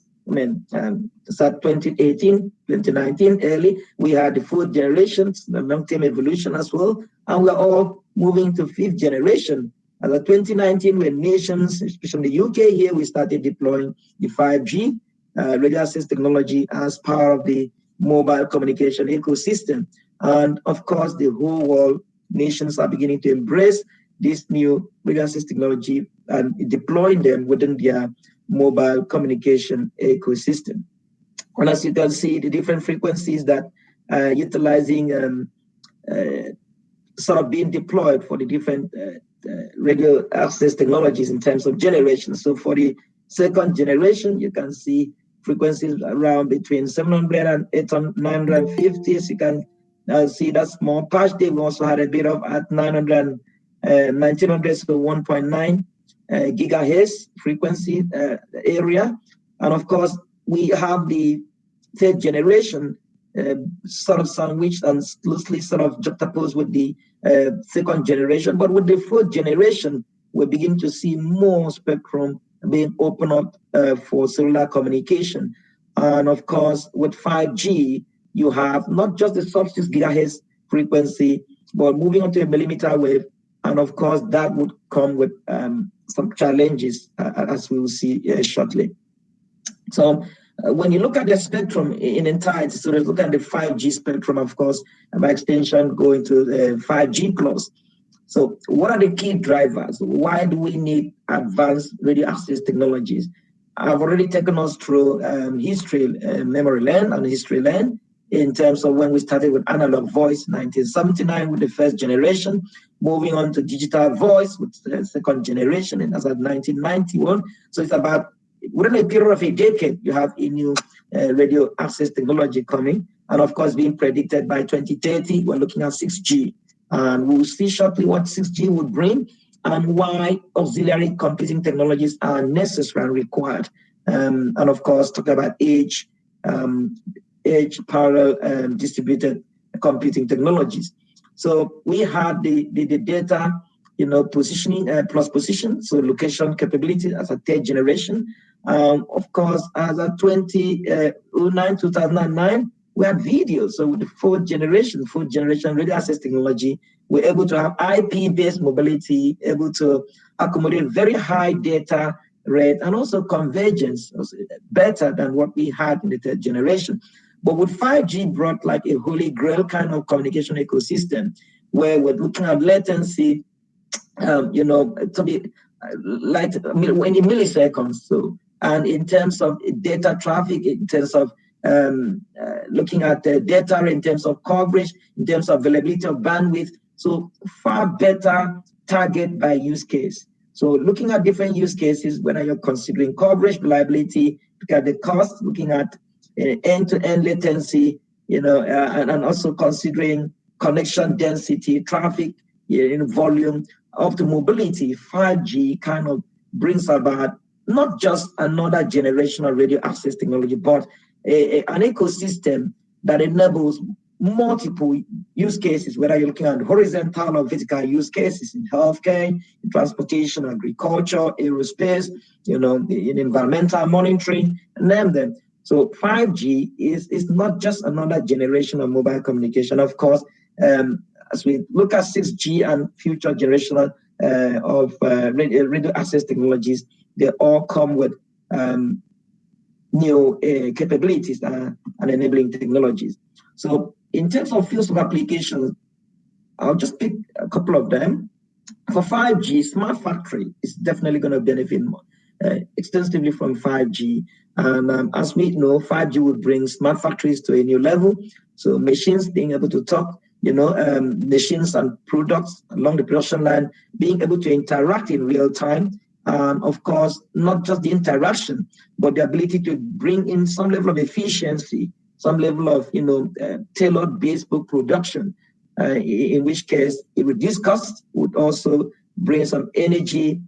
start 2018, 2019 early, we had the fourth generation, the long-term evolution as well. And we're all moving to fifth generation. As of 2019, when nations, especially the UK here, we started deploying the 5G radio access technology as part of the mobile communication ecosystem. And of course, the whole world, nations are beginning to embrace this new radio access technology and deploying them within their mobile communication ecosystem. And as you can see, the different frequencies that are utilizing sort of being deployed for the different radio access technologies in terms of generation. So for the second generation, you can see frequencies around between 700 and 950. So you can see that small patch. They also had a bit of at 900, 1900, so 1.9 gigahertz frequency area. And of course, we have the third generation sort of sandwiched and loosely sort of juxtaposed with the second generation. But with the fourth generation, we begin to see more spectrum being opened up for cellular communication. And of course, with 5G, you have not just the sub-6 gigahertz frequency, but moving on to a millimeter wave. And of course, that would come with some challenges, as we will see shortly. So when you look at the spectrum in entirety, so let's look at the 5G spectrum, of course, and by extension, going to the 5G plus. So what are the key drivers? Why do we need advanced radio access technologies? I've already taken us through history, memory lane and history lane in terms of when we started with analog voice, 1979 with the first generation, moving on to digital voice with the second generation, and that's at 1991. So it's about, within a period of a decade, you have a new radio access technology coming. And of course, being predicted by 2030, we're looking at 6G. And we'll see shortly what 6G would bring and why auxiliary computing technologies are necessary and required. And of course, talk about edge parallel distributed computing technologies. So we had the data, positioning plus position, so location capability as a third generation. Of course, as a 2009, we had video. So with the fourth generation radio access technology, we're able to have IP-based mobility, able to accommodate very high data rate and also convergence, better than what we had in the third generation. But with 5G brought like a holy grail kind of communication ecosystem where we're looking at latency, to be like in milliseconds. So, and in terms of data traffic, in terms of looking at the data, in terms of coverage, in terms of availability of bandwidth, so far better target by use case. So looking at different use cases, whether you're considering coverage, reliability, look at the cost, looking at end-to-end latency, and also considering connection density, traffic, volume, up to mobility. 5G kind of brings about not just another generation of radio access technology, but an ecosystem that enables multiple use cases, whether you're looking at horizontal or vertical use cases in healthcare, in transportation, agriculture, aerospace, in environmental monitoring, name them. So 5G is not just another generation of mobile communication. Of course, as we look at 6G and future generation of radio access technologies, they all come with new capabilities and enabling technologies. So in terms of fields of applications, I'll just pick a couple of them. For 5G, smart factory is definitely going to benefit more, extensively from 5G. And as we know, 5G will bring smart factories to a new level. So machines being able to talk, machines and products along the production line being able to interact in real time. Of course, not just the interaction, but the ability to bring in some level of efficiency, some level of tailored bespoke production. In which case, it would reduce costs, would also bring some energy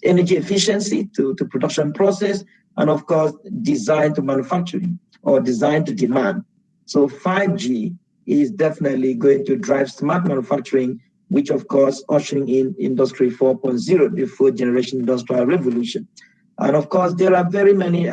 efficiency to production process, and of course, design to manufacturing or design to demand. So 5G is definitely going to drive smart manufacturing, which of course ushering in Industry 4.0, the fourth generation industrial revolution. And of course, there are very many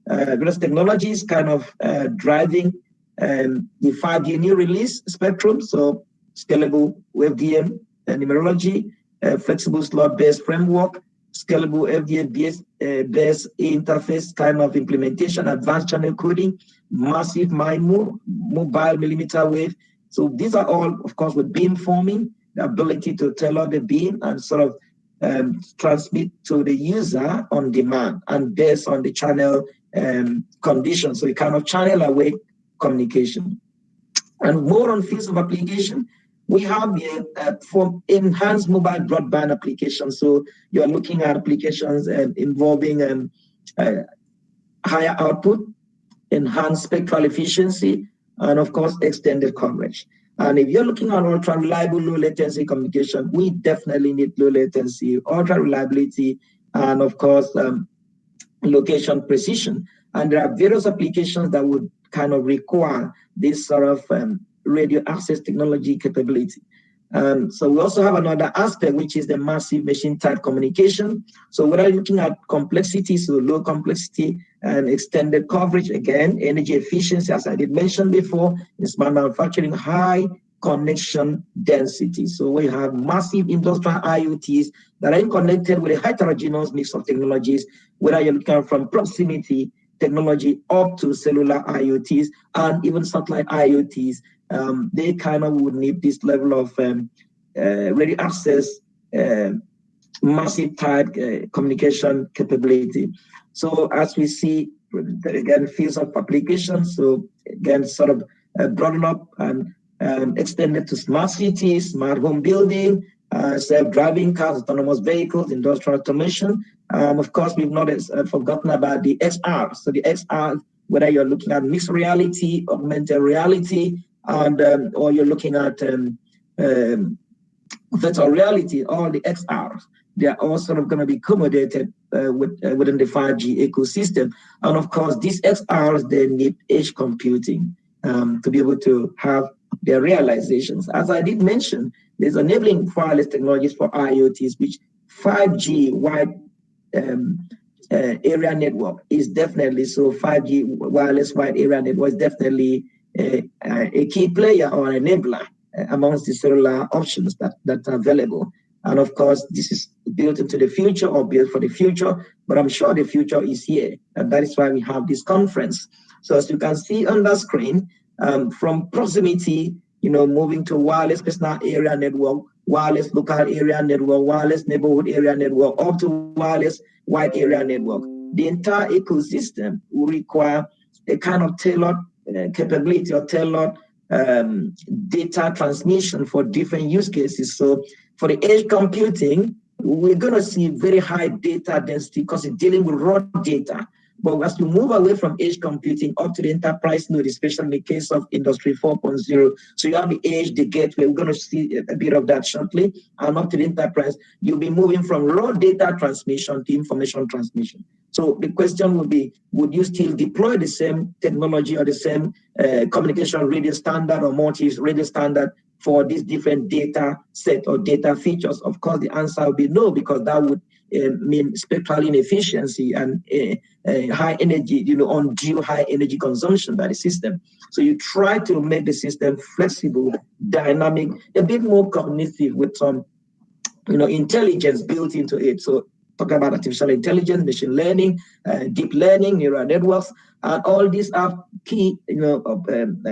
various technologies kind of driving the 5G new release spectrum. So scalable WaveDM numerology, flexible slot-based framework, scalable FDM-based interface kind of implementation, advanced channel coding, massive MIMO, mobile millimeter wave. So these are all, of course, with beamforming, the ability to tailor the beam and sort of transmit to the user on demand and based on the channel conditions. So you kind of channel away communication. And more on fields of application, we have here for enhanced mobile broadband applications. So you're looking at applications involving higher output, enhanced spectral efficiency, and of course, extended coverage. And if you're looking at ultra reliable, low latency communication, we definitely need low latency, ultra reliability, and of course, location precision. And there are various applications that would kind of require this sort of radio access technology capability. So we also have another aspect, which is the massive machine type communication. So whether you're looking at complexity, so low complexity and extended coverage, again, energy efficiency, as I did mention before, in smart manufacturing, high connection density. So we have massive industrial IoTs that are connected with a heterogeneous mix of technologies, whether you're looking from proximity technology up to cellular IoTs and even satellite IoTs. They kind of would need this level of radio access, massive type communication capability. So as we see, again, fields of application, so again, sort of broaden up and extended to smart cities, smart home building, self-driving cars, autonomous vehicles, industrial automation. Of course, we've not forgotten about the XR. So the XR, whether you're looking at mixed reality, augmented reality, and or you're looking at virtual reality, all the XRs, they are all sort of going to be accommodated within the 5G ecosystem. And of course, these XRs, they need edge computing to be able to have their realizations. As I did mention, there's enabling wireless technologies for IoTs, which 5G wide area network is definitely, so 5G wireless wide area network is definitely a key player or enabler amongst the cellular options that are available. And of course, this is built into the future or built for the future, but I'm sure the future is here. And that is why we have this conference. So as you can see on the screen, from proximity, moving to wireless personal area network, wireless local area network, wireless neighborhood area network, up to wireless wide area network. The entire ecosystem will require a kind of tailored capability or tailored data transmission for different use cases. So for the edge computing, we're going to see very high data density because it's dealing with raw data. But as you move away from edge computing up to the enterprise node, especially in the case of Industry 4.0, so you have the edge, the gateway, we're going to see a bit of that shortly, and up to the enterprise, you'll be moving from raw data transmission to information transmission. So the question would be, would you still deploy the same technology or the same communication radio standard or multi-radio standard for these different data set or data features? Of course, the answer would be no, because that would mean spectral inefficiency and high energy, undue high energy consumption by the system. So you try to make the system flexible, dynamic, a bit more cognitive with some, intelligence built into it. So talking about artificial intelligence, machine learning, deep learning, neural networks, and all these are key,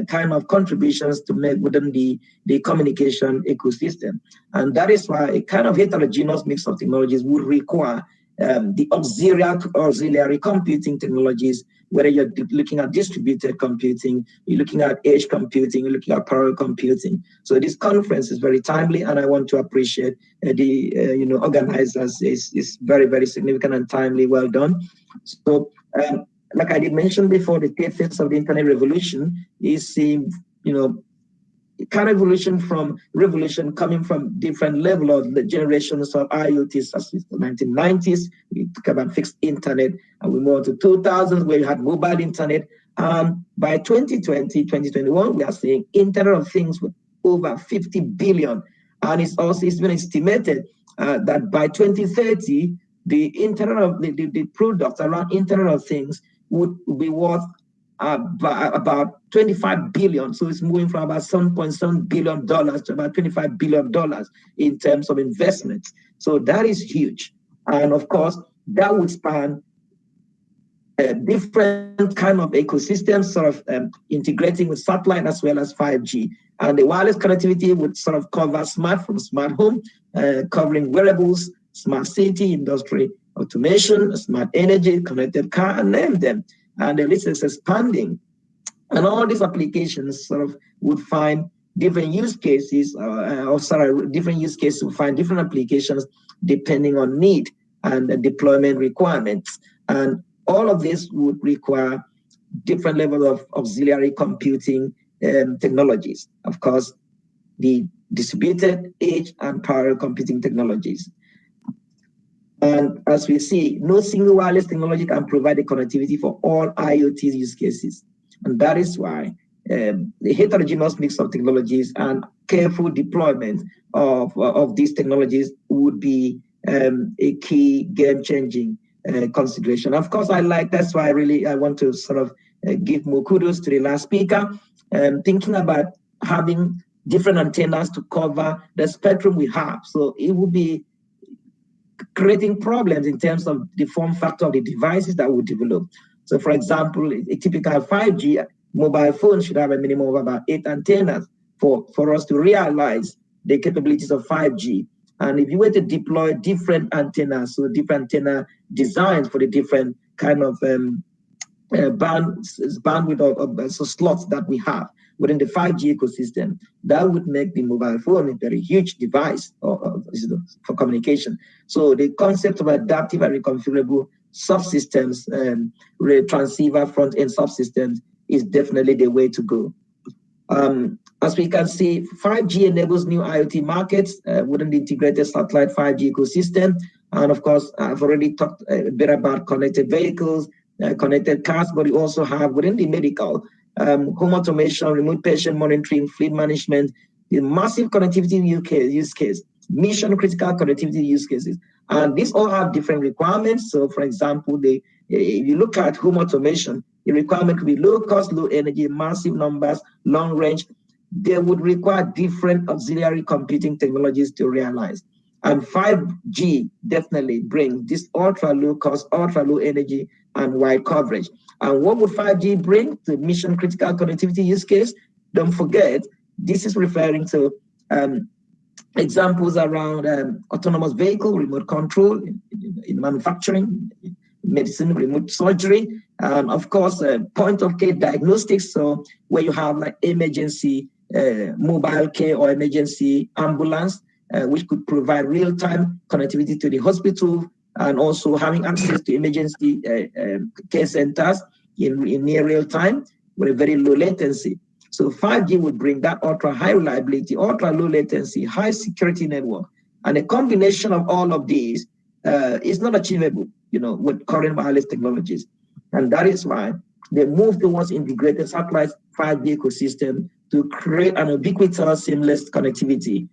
kind of contributions to make within the communication ecosystem. And that is why a kind of heterogeneous mix of technologies would require the auxiliary computing technologies, whether you're looking at distributed computing, you're looking at edge computing, you're looking at parallel computing. So this conference is very timely, and I want to appreciate the organizers. Is very, very significant and timely. Well done. So like I did mention before, the third phase of the internet revolution is kind of revolution coming from different level of the generations of IoT, such as the 1990s. We talk about fixed internet, and we moved to 2000s where you had mobile internet. By 2020, 2021, we are seeing Internet of Things with over 50 billion. And it's been estimated that by 2030, the Internet of the products around Internet of Things would be worth about 25 billion. So it's moving from about $7.7 billion to about $25 billion in terms of investments. So that is huge. And of course, that would span different kind of ecosystems, sort of integrating with satellite as well as 5G. And the wireless connectivity would sort of cover smartphone, smart home, covering wearables, smart city, industry, automation, smart energy, connected car, and name them. And the list is expanding. And all these applications sort of would find different use cases, different use cases would find different applications depending on need and deployment requirements. And all of this would require different level of auxiliary computing technologies. Of course, the distributed, edge, and parallel computing technologies. And as we see, no single wireless technology can provide the connectivity for all IoT use cases. And that is why the heterogeneous mix of technologies and careful deployment of these technologies would be a key game-changing consideration. Of course, that's why I want to sort of give more kudos to the last speaker, thinking about having different antennas to cover the spectrum we have. So it would be creating problems in terms of the form factor of the devices that we develop. So for example, a typical 5G mobile phone should have a minimum of about 8 antennas for us to realize the capabilities of 5G. And if you were to deploy different antennas, so different antenna designs for the different kind of bandwidth of slots that we have within the 5G ecosystem, that would make the mobile phone a very huge device for communication. So the concept of adaptive and reconfigurable subsystems, transceiver front-end subsystems is definitely the way to go. As we can see, 5G enables new IoT markets within the integrated satellite 5G ecosystem. And of course, I've already talked a bit about connected vehicles, connected cars, but we also have within the medical, home automation, remote patient monitoring, fleet management, the massive connectivity use case, mission critical connectivity use cases. And these all have different requirements. So for example, if you look at home automation, the requirement could be low cost, low energy, massive numbers, long range. They would require different auxiliary computing technologies to realize. And 5G definitely brings this ultra low cost, ultra low energy, and wide coverage. And what would 5G bring to mission critical connectivity use case? Don't forget, this is referring to examples around autonomous vehicle, remote control in manufacturing, medicine, remote surgery, of course, point of care diagnostics. So where you have like emergency mobile care or emergency ambulance, which could provide real-time connectivity to the hospital, and also having access to emergency care centers in near real time with a very low latency. So 5G would bring that ultra high reliability, ultra low latency, high security network. And a combination of all of these is not achievable, with current wireless technologies. And that is why they move towards integrated satellite 5G ecosystem to create an ubiquitous, seamless connectivity,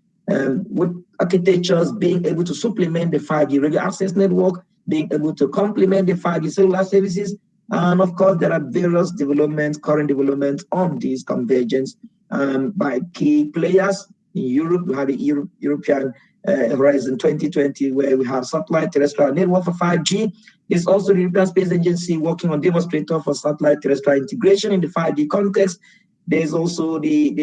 with architectures being able to supplement the 5G radio access network, being able to complement the 5G cellular services. And of course, there are various current developments on these convergence by key players. In Europe, we have the European Horizon 2020, where we have satellite terrestrial network for 5G. There's also the European Space Agency working on demonstrator for satellite terrestrial integration in the 5G context. There's also the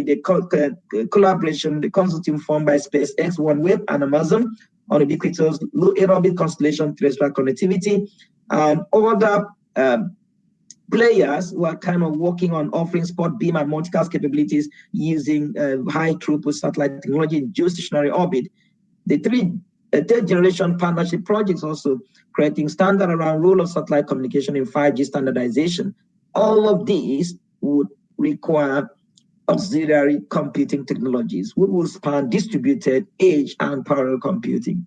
collaboration, the consortium formed by SpaceX, OneWeb, and Amazon on ubiquitous low Earth orbit constellation terrestrial connectivity, and other players who are kind of working on offering spot beam and multicast capabilities using high throughput satellite technology in geostationary orbit. The third generation partnership projects also creating standard around role of satellite communication in 5G standardization. All of these would require auxiliary computing technologies, which will span distributed, edge, and parallel computing.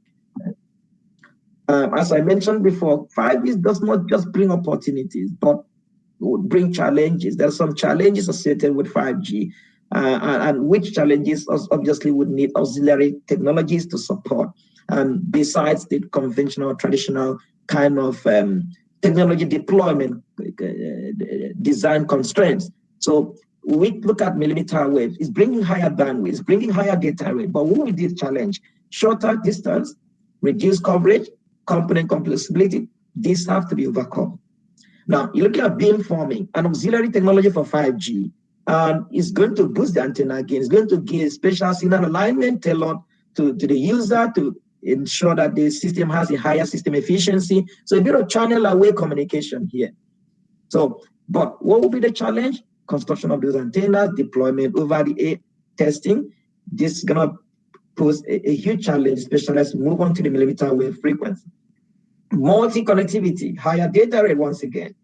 As I mentioned before, 5G does not just bring opportunities, but would bring challenges. There are some challenges associated with 5G, and which challenges obviously would need auxiliary technologies to support, besides the conventional, traditional kind of technology deployment design constraints. So we look at millimeter wave, it's bringing higher bandwidth, it's bringing higher data rate, but what will this challenge? Shorter distance, reduced coverage, component complexity, these have to be overcome. Now, you look at beamforming, an auxiliary technology for 5G, is going to boost the antenna gain. It's going to give special signal alignment tailored to the user to ensure that the system has a higher system efficiency. So a bit of channel-away communication here. So, but what will be the challenge? Construction of those antennas, deployment over the air, testing. This is going to pose a huge challenge, especially as we move on to the millimeter wave frequency. Multi-connectivity, higher data rate once again,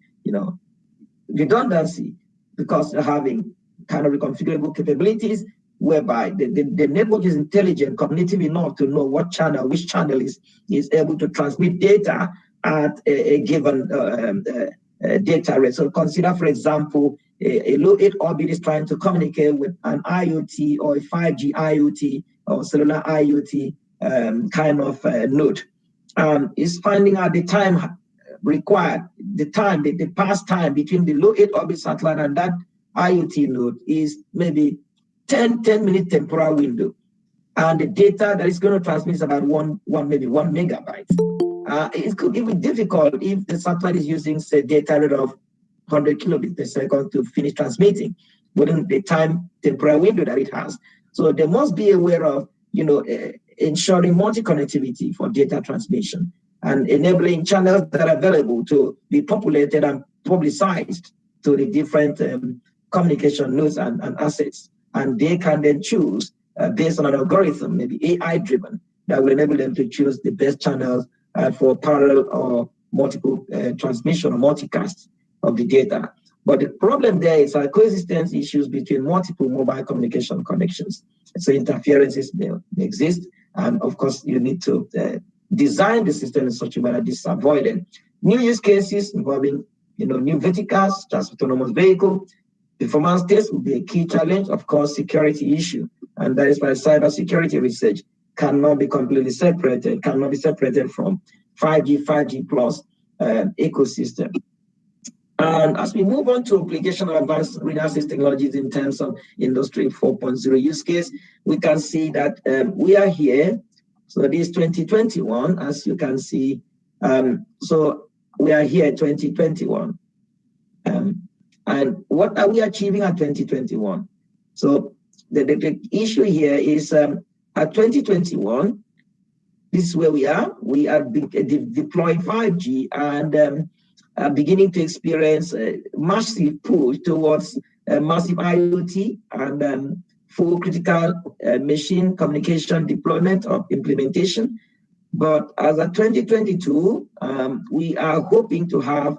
redundancy, because they're having kind of reconfigurable capabilities whereby the network is intelligent, cognitive enough to know which channel is able to transmit data at a given data rate. So consider, for example, a low Earth orbit is trying to communicate with an IoT or a 5G IoT or cellular IoT kind of node. Is finding out the time required, the past time between the low Earth orbit satellite and that IoT node is maybe 10-minute temporal window. And the data that is going to transmit is about maybe 1 megabyte. It could be difficult if the satellite is using, say, data rate of 100 kilobits per second to finish transmitting within the time temporal window that it has. So they must be aware of, ensuring multi-connectivity for data transmission and enabling channels that are available to be populated and publicized to the different communication nodes and assets. And they can then choose based on an algorithm, maybe AI-driven, that will enable them to choose the best channels for parallel or multiple transmission or multicast of the data. But the problem there is coexistence issues between multiple mobile communication connections. So interferences may exist. And of course, you need to design the system in such a way that this is avoided. New use cases involving new verticals, just autonomous vehicle, performance tests will be a key challenge. Of course, security issue. And that is why cybersecurity research cannot be completely separated, cannot be separated from 5G plus ecosystem. And as we move on to application of advanced radar access technologies in terms of Industry 4.0 use case, we can see that we are here. So this 2021, as you can see. So we are here 2021. And what are we achieving at 2021? So the issue here is at 2021, this is where we are. We are deploying 5G and beginning to experience a massive push towards massive IoT and full critical machine communication deployment or implementation. But as of 2022, we are hoping to have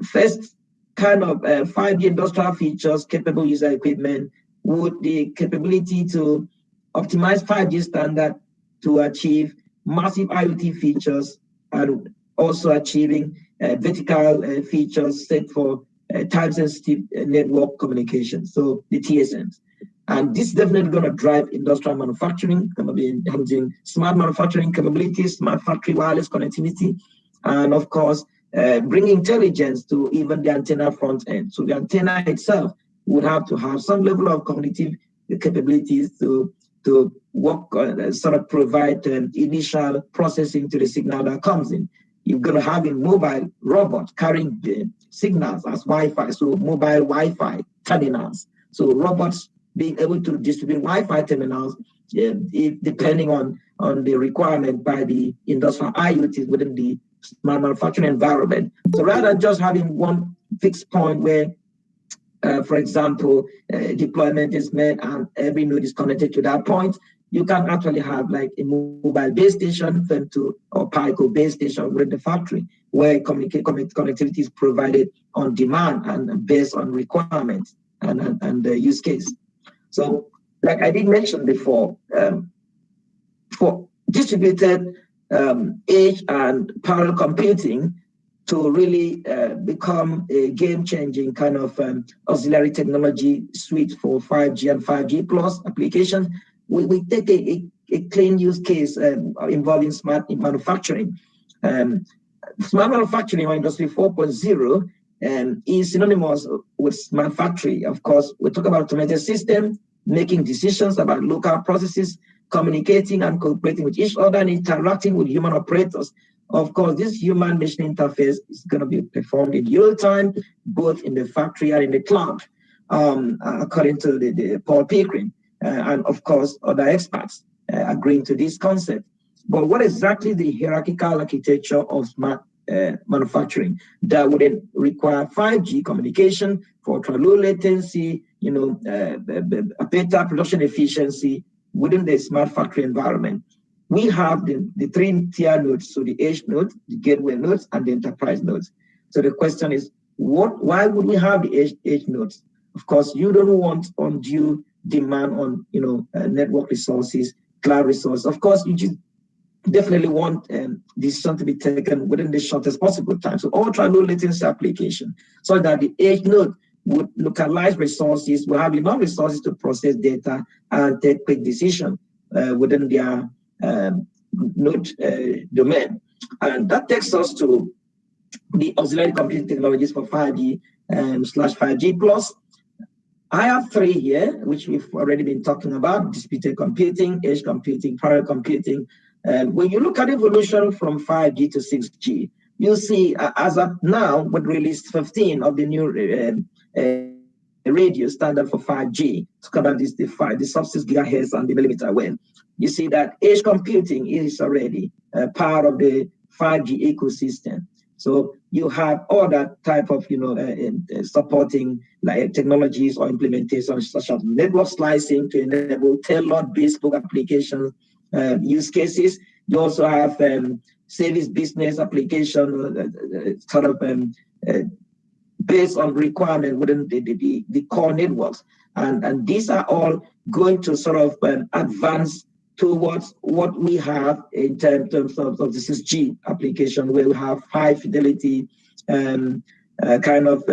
first kind of 5G industrial features, capable user equipment with the capability to optimize 5G standard to achieve massive IoT features and also achieving vertical features set for time-sensitive network communication, so the TSNs. And this is definitely going to drive industrial manufacturing, going to be enhancing smart manufacturing capabilities, smart factory wireless connectivity, and of course, bring intelligence to even the antenna front end. So the antenna itself would have to have some level of cognitive capabilities to work, sort of provide initial processing to the signal that comes in. You're going to have a mobile robot carrying the signals as Wi-Fi, so mobile Wi-Fi terminals. So robots being able to distribute Wi-Fi terminals, depending on the requirement by the industrial IoTs within the smart manufacturing environment. So rather than just having one fixed point where, for example, deployment is made and every node is connected to that point, you can actually have like a mobile base station, FEM2 or PICO base station within the factory where connectivity is provided on demand and based on requirements and the use case. So like I did mention before, for distributed edge and parallel computing to really become a game-changing kind of auxiliary technology suite for 5G and 5G plus applications, we take a clean use case involving smart manufacturing. Smart manufacturing or Industry 4.0 is synonymous with smart factory. Of course, we talk about automated systems, making decisions about local processes, communicating and cooperating with each other and interacting with human operators. Of course, this human-machine interface is going to be performed in real time, both in the factory and in the cloud, according to the Paul Pickering, and of course, other experts agreeing to this concept. But what exactly the hierarchical architecture of smart manufacturing that would require 5G communication for ultra-low latency, better production efficiency within the smart factory environment? We have the three tier nodes, so the edge node, the gateway nodes, and the enterprise nodes. So the question is, why would we have the edge nodes? Of course, you don't want undue demand on network resources, cloud resources. Of course, you just definitely want decision to be taken within the shortest possible time. So ultra-low latency application, so that the edge node would localize resources, will have enough resources to process data and take quick decision within their node domain. And that takes us to the auxiliary computing technologies for 5G / 5G plus. I have three here, which we've already been talking about: distributed computing, edge computing, parallel computing. When you look at evolution from 5G to 6G, you see as of now, with release 15 of the new radio standard for 5G, talk about this, the sub-6 gigahertz and the millimeter wave, you see that edge computing is already part of the 5G ecosystem. So you have all that type of, supporting like technologies or implementations such as network slicing to enable tailored bespoke applications use cases. You also have service business application sort of based on requirement within the core networks. And these are all going to sort of advance towards what we have in terms of the 6G application, where we have high fidelity kind of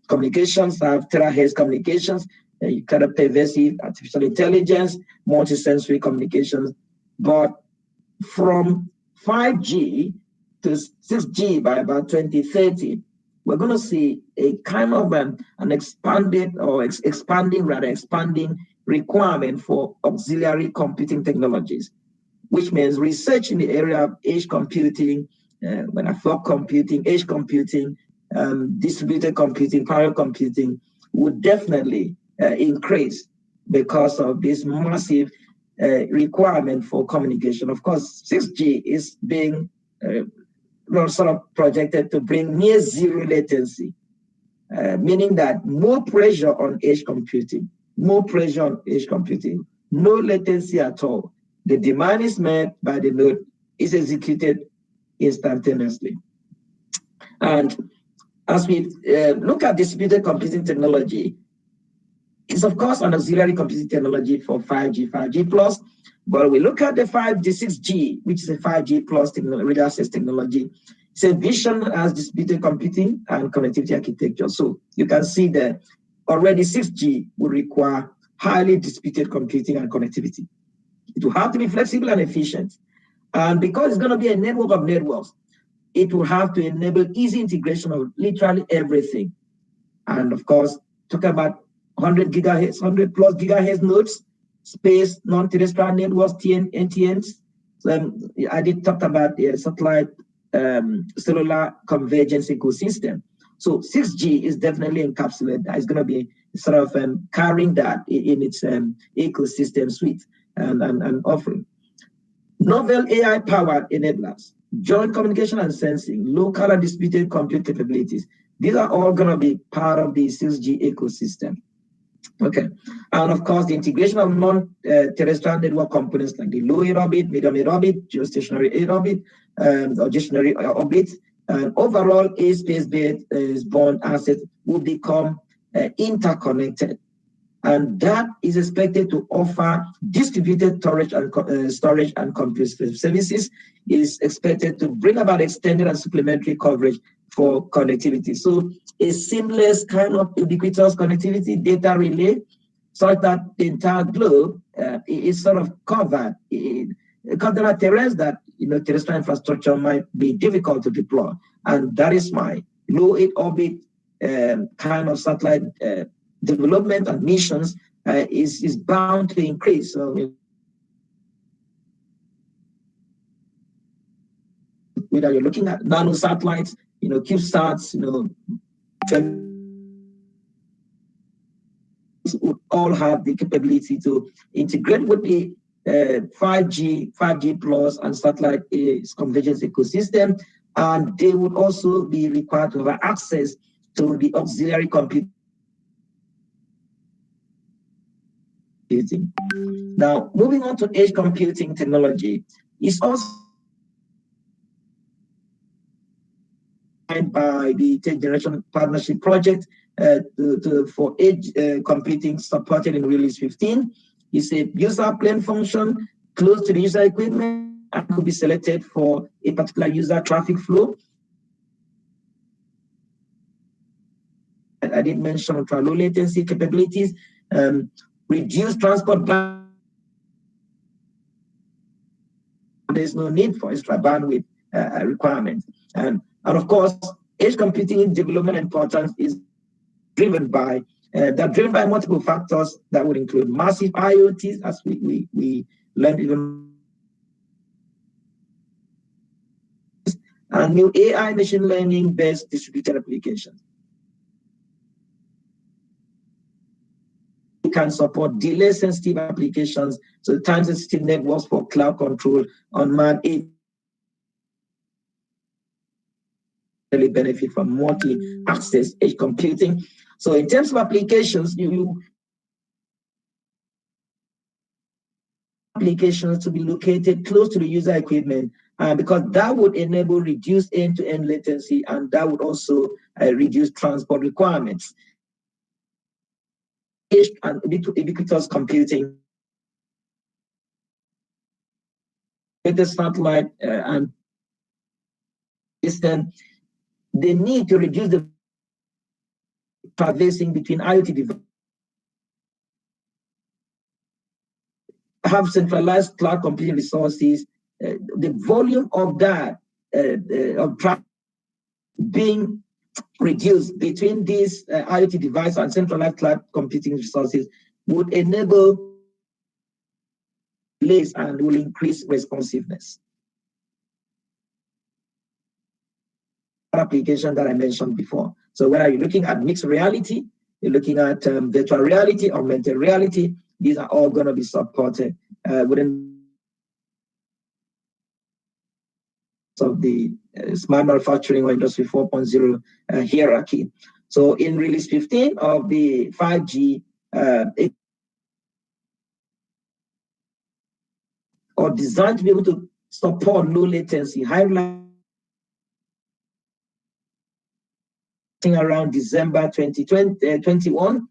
communications, have terahertz communications, kind of pervasive artificial intelligence, multi-sensory communications. But from 5G to 6G by about 2030, we're going to see a kind of an expanding requirement for auxiliary computing technologies, which means research in the area of edge computing when I thought computing, edge computing, distributed computing, parallel computing would definitely increase because of this massive requirement for communication. Of course, 6G is being sort of projected to bring near zero latency, meaning that more pressure on edge computing, no latency at all. The demand is met by the node, is executed instantaneously. And as we look at distributed computing technology, it's of course an auxiliary computing technology for 5G, 5G plus, but we look at the 5G, 6G, which is a 5G plus radio access technology. It's a vision as distributed computing and connectivity architecture. So you can see that already 6G will require highly distributed computing and connectivity. It will have to be flexible and efficient. And because it's going to be a network of networks, it will have to enable easy integration of literally everything. And of course, talk about 100 gigahertz, 100 plus gigahertz nodes, space, non-terrestrial networks, NTNs. So, I did talk about the satellite cellular convergence ecosystem. So 6G is definitely encapsulated. It's going to be sort of carrying that in its ecosystem suite and offering. Novel AI-powered enablers, joint communication and sensing, local and distributed compute capabilities. These are all going to be part of the 6G ecosystem. Okay, and of course, the integration of non-terrestrial network components like the low Earth orbit, medium Earth orbit, geostationary Earth orbit, or stationary orbit, and overall space-based borne assets will become interconnected. And that is expected to offer distributed storage and compute services. Is expected to bring about extended and supplementary coverage for connectivity. So a seamless kind of ubiquitous connectivity data relay, such that the entire globe is sort of covered. Continental terrains that terrestrial infrastructure might be difficult to deploy, and that is why low Earth orbit kind of satellite development and missions is bound to increase. So whether you're looking at nano satellites, CubeSats, would all have the capability to integrate with the 5G plus and satellite convergence ecosystem, and they would also be required to have access to the auxiliary computing. Now, moving on to edge computing technology, is also by the 10th Generation Partnership Project for edge computing supported in Release 15. It's a user plane function close to the user equipment and could be selected for a particular user traffic flow. I did mention ultra low latency capabilities, reduce transport bandwidth. There's no need for extra bandwidth requirements. And of course, edge computing development importance is driven by multiple factors that would include massive IoTs, as we learned even, and new AI machine learning based distributed applications. We can support delay sensitive applications, so time sensitive networks for cloud control, unmanned really benefit from multi-access edge computing. So in terms of applications, applications to be located close to the user equipment, because that would enable reduced end-to-end latency, and that would also reduce transport requirements. Edge and ubiquitous computing, with the satellite and system, they need to reduce the traversing between IoT devices, have centralized cloud computing resources. The volume of that of traffic being reduced between these IoT devices and centralized cloud computing resources would enable delays and will increase responsiveness. application that I mentioned before. So whether you're looking at mixed reality, you're looking at virtual reality, augmented reality, these are all going to be supported within of the smart manufacturing or industry 4.0 hierarchy. So in release 15 of the 5G, or designed to be able to support low latency, high around December 2021.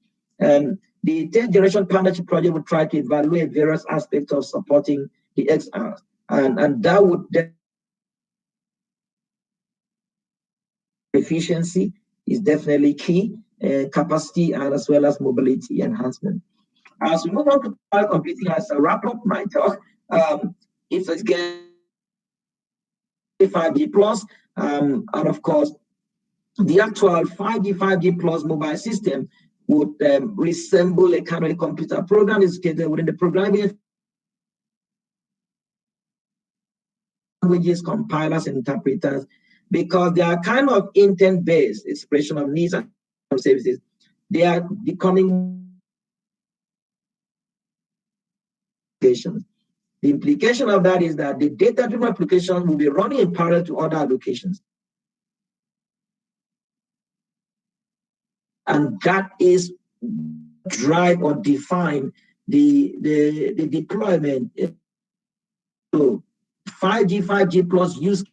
The 10th generation partnership project would try to evaluate various aspects of supporting the XR, and that would efficiency is definitely key, capacity, and as well as mobility enhancement. As we move on to cloud computing, as a wrap up my talk, it's again 5G plus, and of course, the actual 5G plus mobile system would resemble a kind of a computer program is created within the programming languages, compilers, and interpreters, because they are kind of intent-based expression of needs and services. They are becoming applications. The implication of that is that the data-driven application will be running in parallel to other applications. And that is drive or define the deployment. So 5G plus use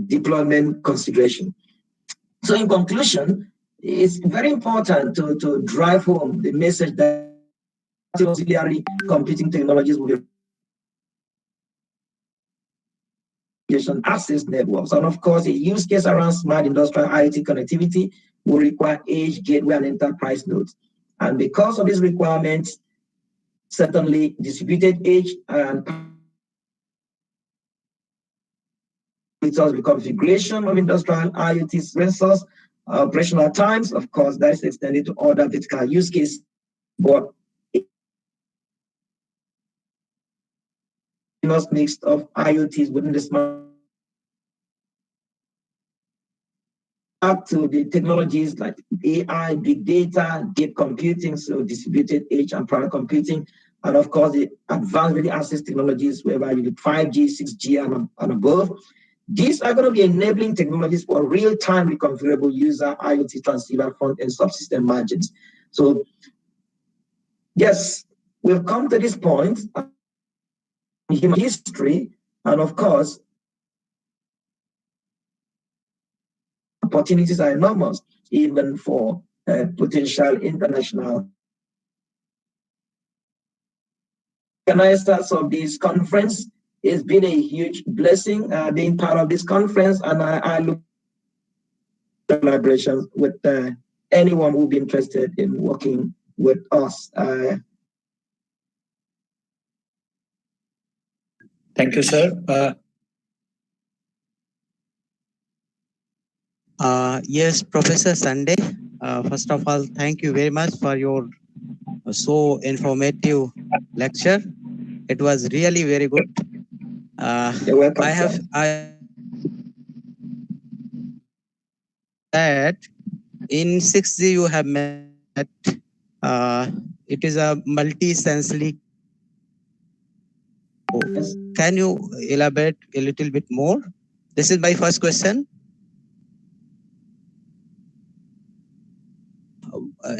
deployment consideration. So in conclusion, it's very important to drive home the message that auxiliary computing technologies will be access networks. And of course, a use case around smart industrial IoT connectivity will require edge, gateway, and enterprise nodes. And because of these requirements, certainly distributed edge and configuration of industrial IoT sensors, operational times, of course, that is extended to other vertical use cases. But mix of IoTs within the smart up to the technologies like AI, big data, deep computing, so distributed edge and parallel computing, and of course the advanced radio access technologies whereby you do 5G, 6G, and above. These are going to be enabling technologies for real-time reconfigurable user IoT transceiver front and subsystem margins. So yes, we've come to this point in human history, and of course, opportunities are enormous, even for potential international organizers of this conference. It's been a huge blessing being part of this conference, and I look for collaborations with anyone who will be interested in working with us.
Thank you, sir.
Yes, Professor Sunday. First of all, thank you very much for your so informative lecture. It was really very good.
You're welcome.
That in 6G you have met it is a multi-sensory.
Yes.
Can you elaborate a little bit more? This is my first question.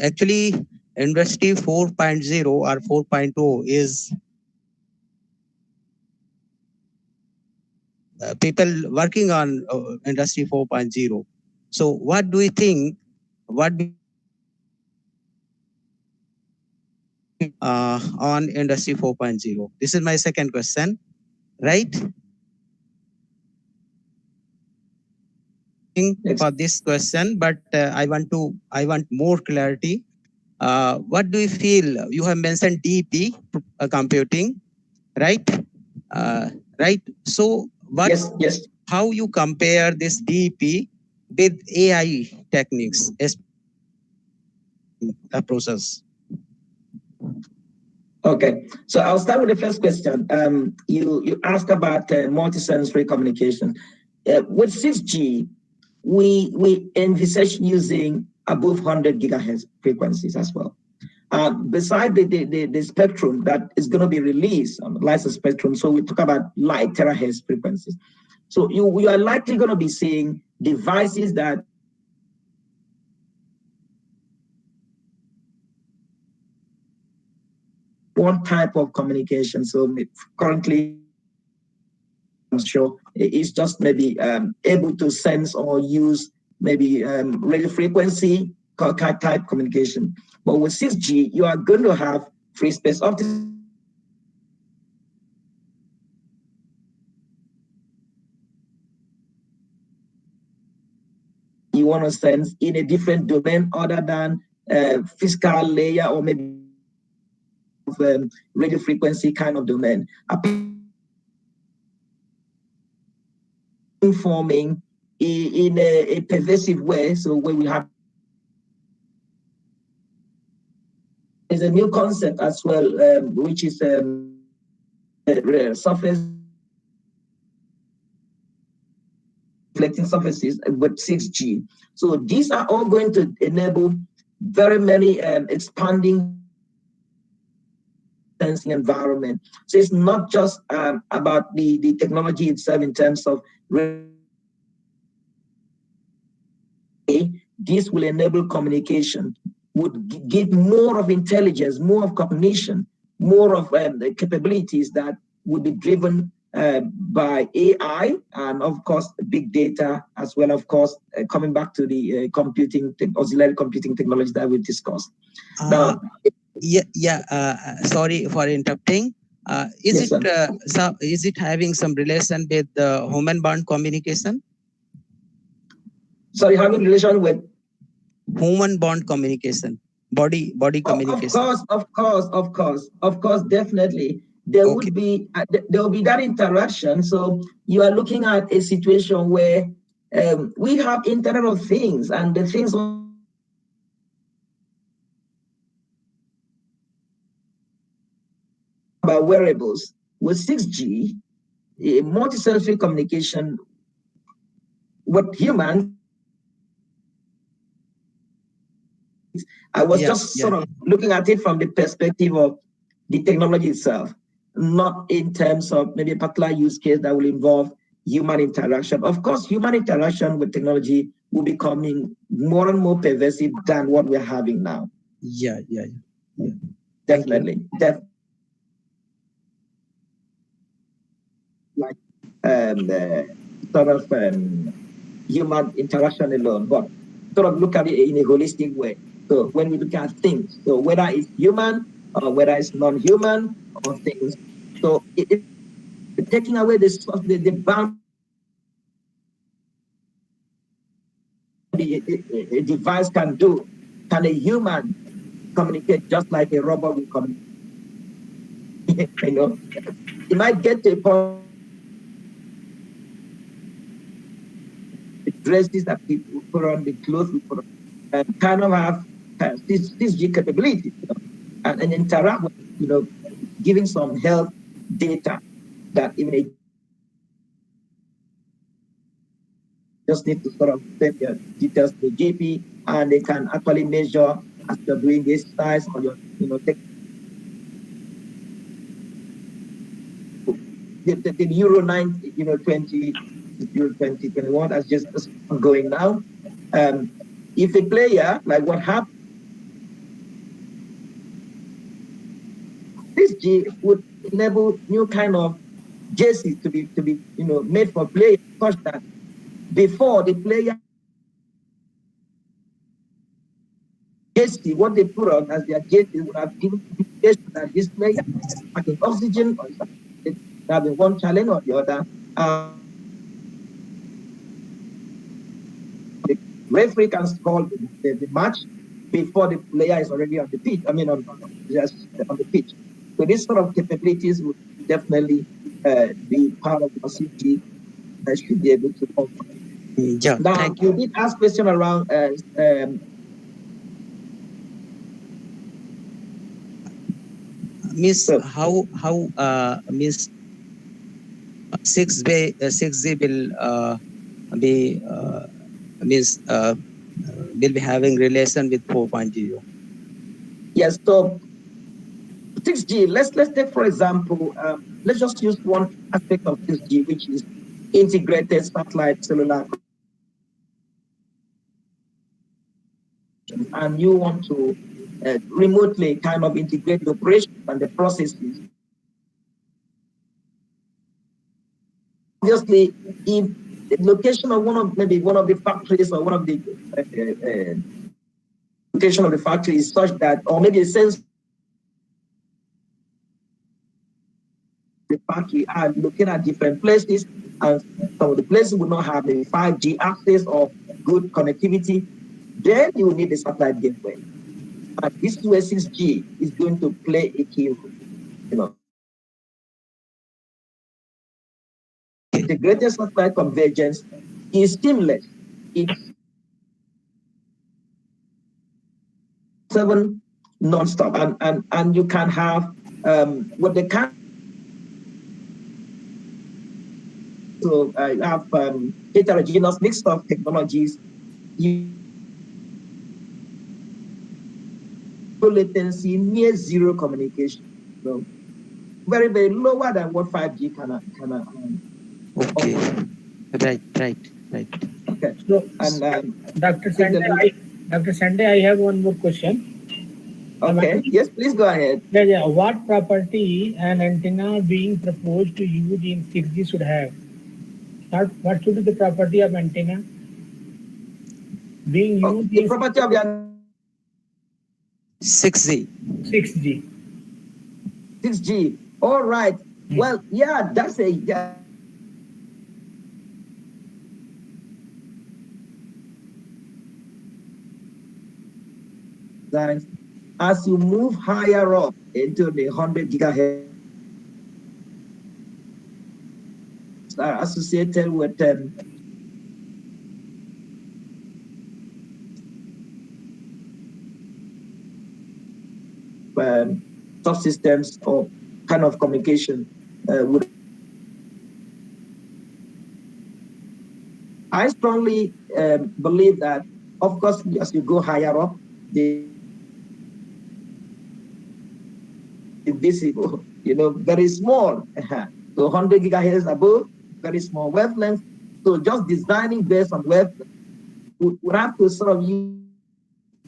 Actually, Industry 4.0 or 4.0 is people working on Industry 4.0. So what do you think, on Industry 4.0? This is my second question, right? For this question, but I want more clarity. What do you feel? You have mentioned DP computing, right? Right. So what?
Yes.
How you compare this DP with AI techniques as a process?
Okay, so I'll start with the first question. You asked about multisensory communication. With 6G, we envisage using above 100 gigahertz frequencies as well. Beside the spectrum that is going to be released on the license spectrum, so we talk about light terahertz frequencies. So we are likely going to be seeing devices that one type of communication. So currently, I'm sure it's just maybe able to sense or use maybe radio frequency type communication. But with 6G, you are going to have free space optics. You want to sense in a different domain other than physical layer or maybe radio frequency kind of domain. Informing in a pervasive way. So when we have there's a new concept as well, which is surface reflecting surfaces with 6G. So these are all going to enable very many expanding sensing environment. So it's not just about the technology itself in terms of this will enable communication, would give more of intelligence, more of cognition, more of the capabilities that would be driven by AI and of course big data as well. Of course, coming back to the auxiliary computing technology that we discussed. Now,
sorry for interrupting. Is it having some relation with the human-bound communication?
Sorry, having relation with
human-bound communication, body communication.
Of course, definitely. There would be there will be that interaction. So you are looking at a situation where we have Internet of Things, and the things about wearables with 6G, multi-sensory communication with humans. I was sort of looking at it from the perspective of the technology itself, not in terms of maybe a particular use case that will involve human interaction. Of course, human interaction with technology will be becoming more and more pervasive than what we're having now.
Yeah.
Definitely. Like sort of human interaction alone, but sort of look at it in a holistic way. So when we look at things, so whether it's human or whether it's non-human or things, so it's taking away the bound a device can do. Can a human communicate just like a robot will communicate? You know, it might get to a point. The dresses that people put on, the clothes we put on, kind of have this capability, you know, and interact with, you know, giving some health data that even a just need to sort of send your details to the GP, and they can actually measure as you're doing this size or your, you know, take the Euro 9, you know, 2021 that's just ongoing now. If a player, like what happened, this G would enable new kind of jerseys to be you know, made for players, such that before the player jersey, what they put on as their jersey would have given indication that this player having oxygen or having one challenge or the other. The referee can call the match before the player is already on the pitch. I mean, on the pitch. So this sort of capabilities would definitely be part of the city that should be able to offer.
Yeah.
Now, you did ask question around
means
So-
how means 6G will be means will be having relation with 4.0.
Yes, so 6G, let's take, for example, let's just use one aspect of 6G, which is integrated satellite cellular. And you want to remotely kind of integrate the operations and the processes. Obviously, if the location of one of the factories or one of the location of the factory is such that, or maybe a sense the factory are looking at different places, and some of the places will not have a 5G access or good connectivity, then you will need a satellite gateway. And this is where 6G is going to play a key role. You know, the greatest satellite convergence is seamless. It's 7 non-stop, and you can have what they can. So you have heterogeneous mix of technologies. You latency, near zero communication. So very, very lower than what 5G can.
Okay. Right.
Okay.
So,
And
Dr. Sunday, I have one more question.
okay. Yes, please go ahead.
Yeah. What property an antenna being proposed to use in 6G should have? What should be the property of antenna being used
The
in
property of the
6G.
6G?
6G. All right. Well, yeah, that's a as you move higher up into the 100 gigahertz are associated with subsystems or kind of communication with. I strongly believe that, of course, as you go higher up, the visible, very small. So 100 gigahertz above, very small wavelength. So just designing based on wavelength would have to sort of use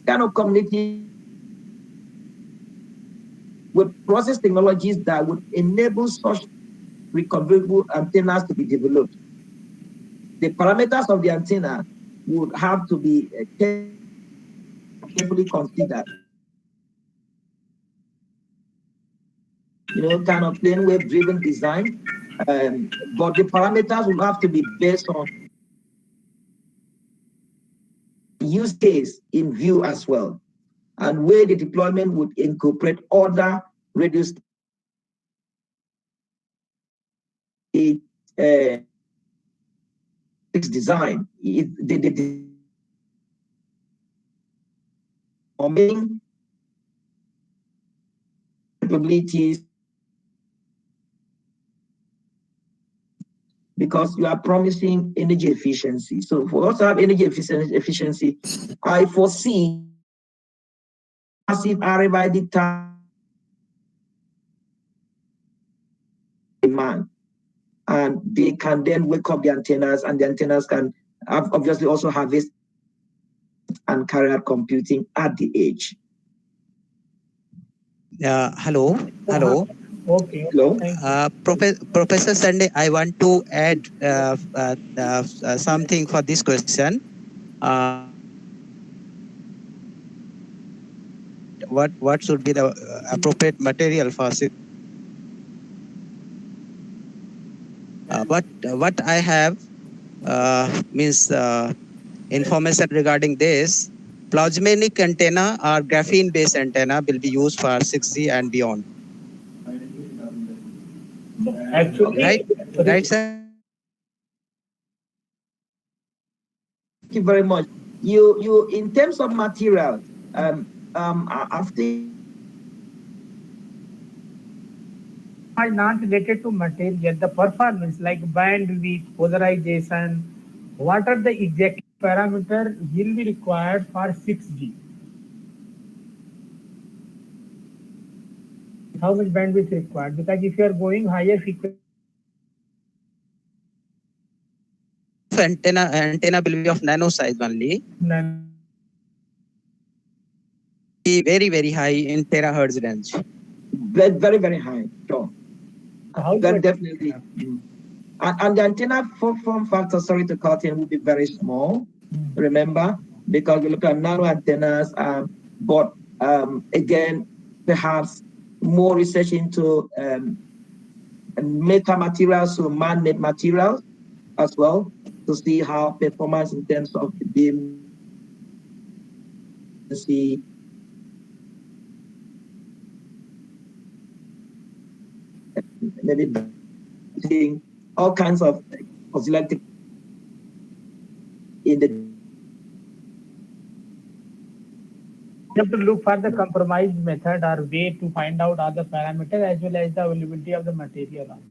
kind of community with process technologies that would enable such reconfigurable antennas to be developed. The parameters of the antenna would have to be carefully considered. Kind of plane wave driven design, but the parameters will have to be based on use case in view as well, and where the deployment would incorporate other radio design. The capabilities, because you are promising energy efficiency. So for us to have energy efficiency, I foresee massive RFID demand, and they can then wake up the antennas, and the antennas can obviously also harvest and carry out computing at the edge.
Hello.
Okay.
Hello.
Professor Sunday, I want to add something for this question. What should be the appropriate material for it? What I have means information regarding this. Plasmonic antenna or graphene-based antenna will be used for 6G and beyond.
Actually,
Right, sir.
Thank you very much. You in terms of material, after
are not related to material, the performance like bandwidth, polarization, what are the exact parameter will be required for 6G? How much bandwidth required? Because if you are going higher frequency,
antenna will be of nano size only, be very high in terahertz range.
Very high. Sure.
how
That
to
definitely. And the antenna form factor, sorry to cut in, will be very small. Remember, because we look at nano antennas, but again, perhaps more research into meta materials, so man-made materials as well, to see how performance in terms of beam, see maybe seeing all kinds of oscillating in the.
You have to look for the compromised method or way to find out other parameters as well as the availability of the material.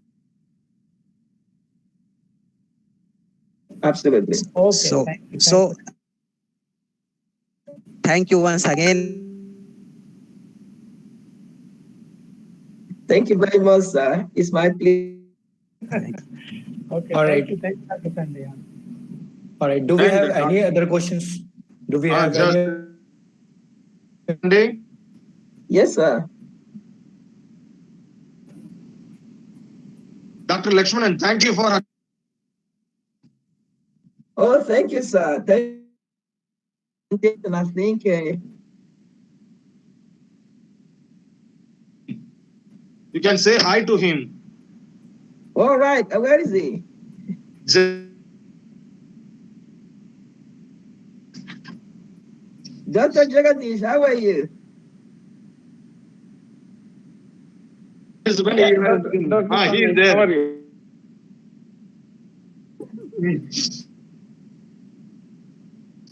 Absolutely.
Okay.
So,
thank you.
so thank you once again.
Thank you very much, sir. It's my pleasure.
Okay.
All right.
Thank you, Dr. Pandey.
All right. Do we
And
have any other questions? Do we have
just
any?
Yes, sir.
Dr. Lakshmanan, thank you for.
Oh, thank you, sir. Thank you. And I think
You can say hi to him.
all right. Where is he? Dr. Jagadish, how are you?
He's there.
How are you?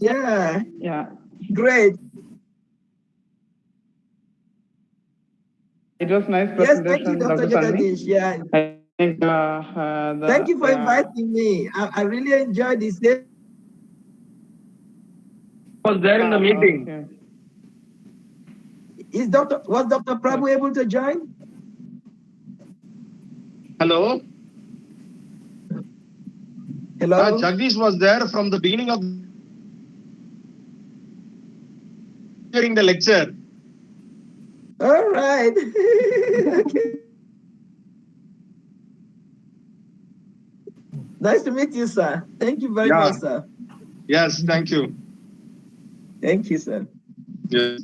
Yeah,
Yeah,
great.
it was nice
Yes, thank you,
presentation,
Dr.
Dr. Sandhi.
Jagadish. Yeah,
I think
thank you for inviting me. I really enjoyed this.
was there in the meeting.
Was Dr. Prabhu able to join?
Hello.
Hello.
Jagdish was there from the beginning of during the lecture.
All right. Okay. Nice to meet you, sir. Thank you very much, sir.
Yes, thank you.
Thank you, sir.
Yes.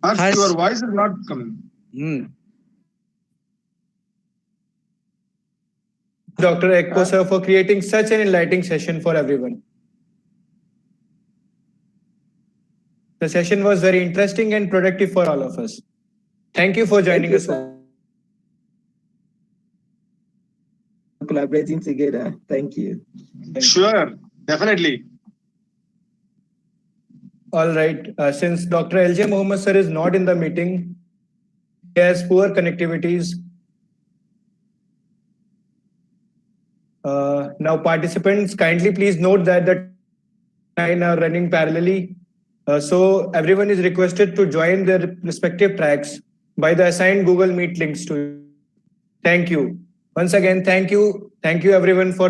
Harsh, your voice is not coming.
Dr. Ekpo sir, for creating such an enlightening session for everyone. The session was very interesting and productive for all of us. Thank you for joining us.
Collaborating together. Thank you.
Sure, definitely.
All right. Since Dr. LJ Mohammed sir is not in the meeting, he has poor connectivities. Now, participants, kindly please note that the line are running parallelly. So everyone is requested to join their respective tracks by the assigned Google Meet links to you. Thank you. Once again, thank you. Thank you everyone for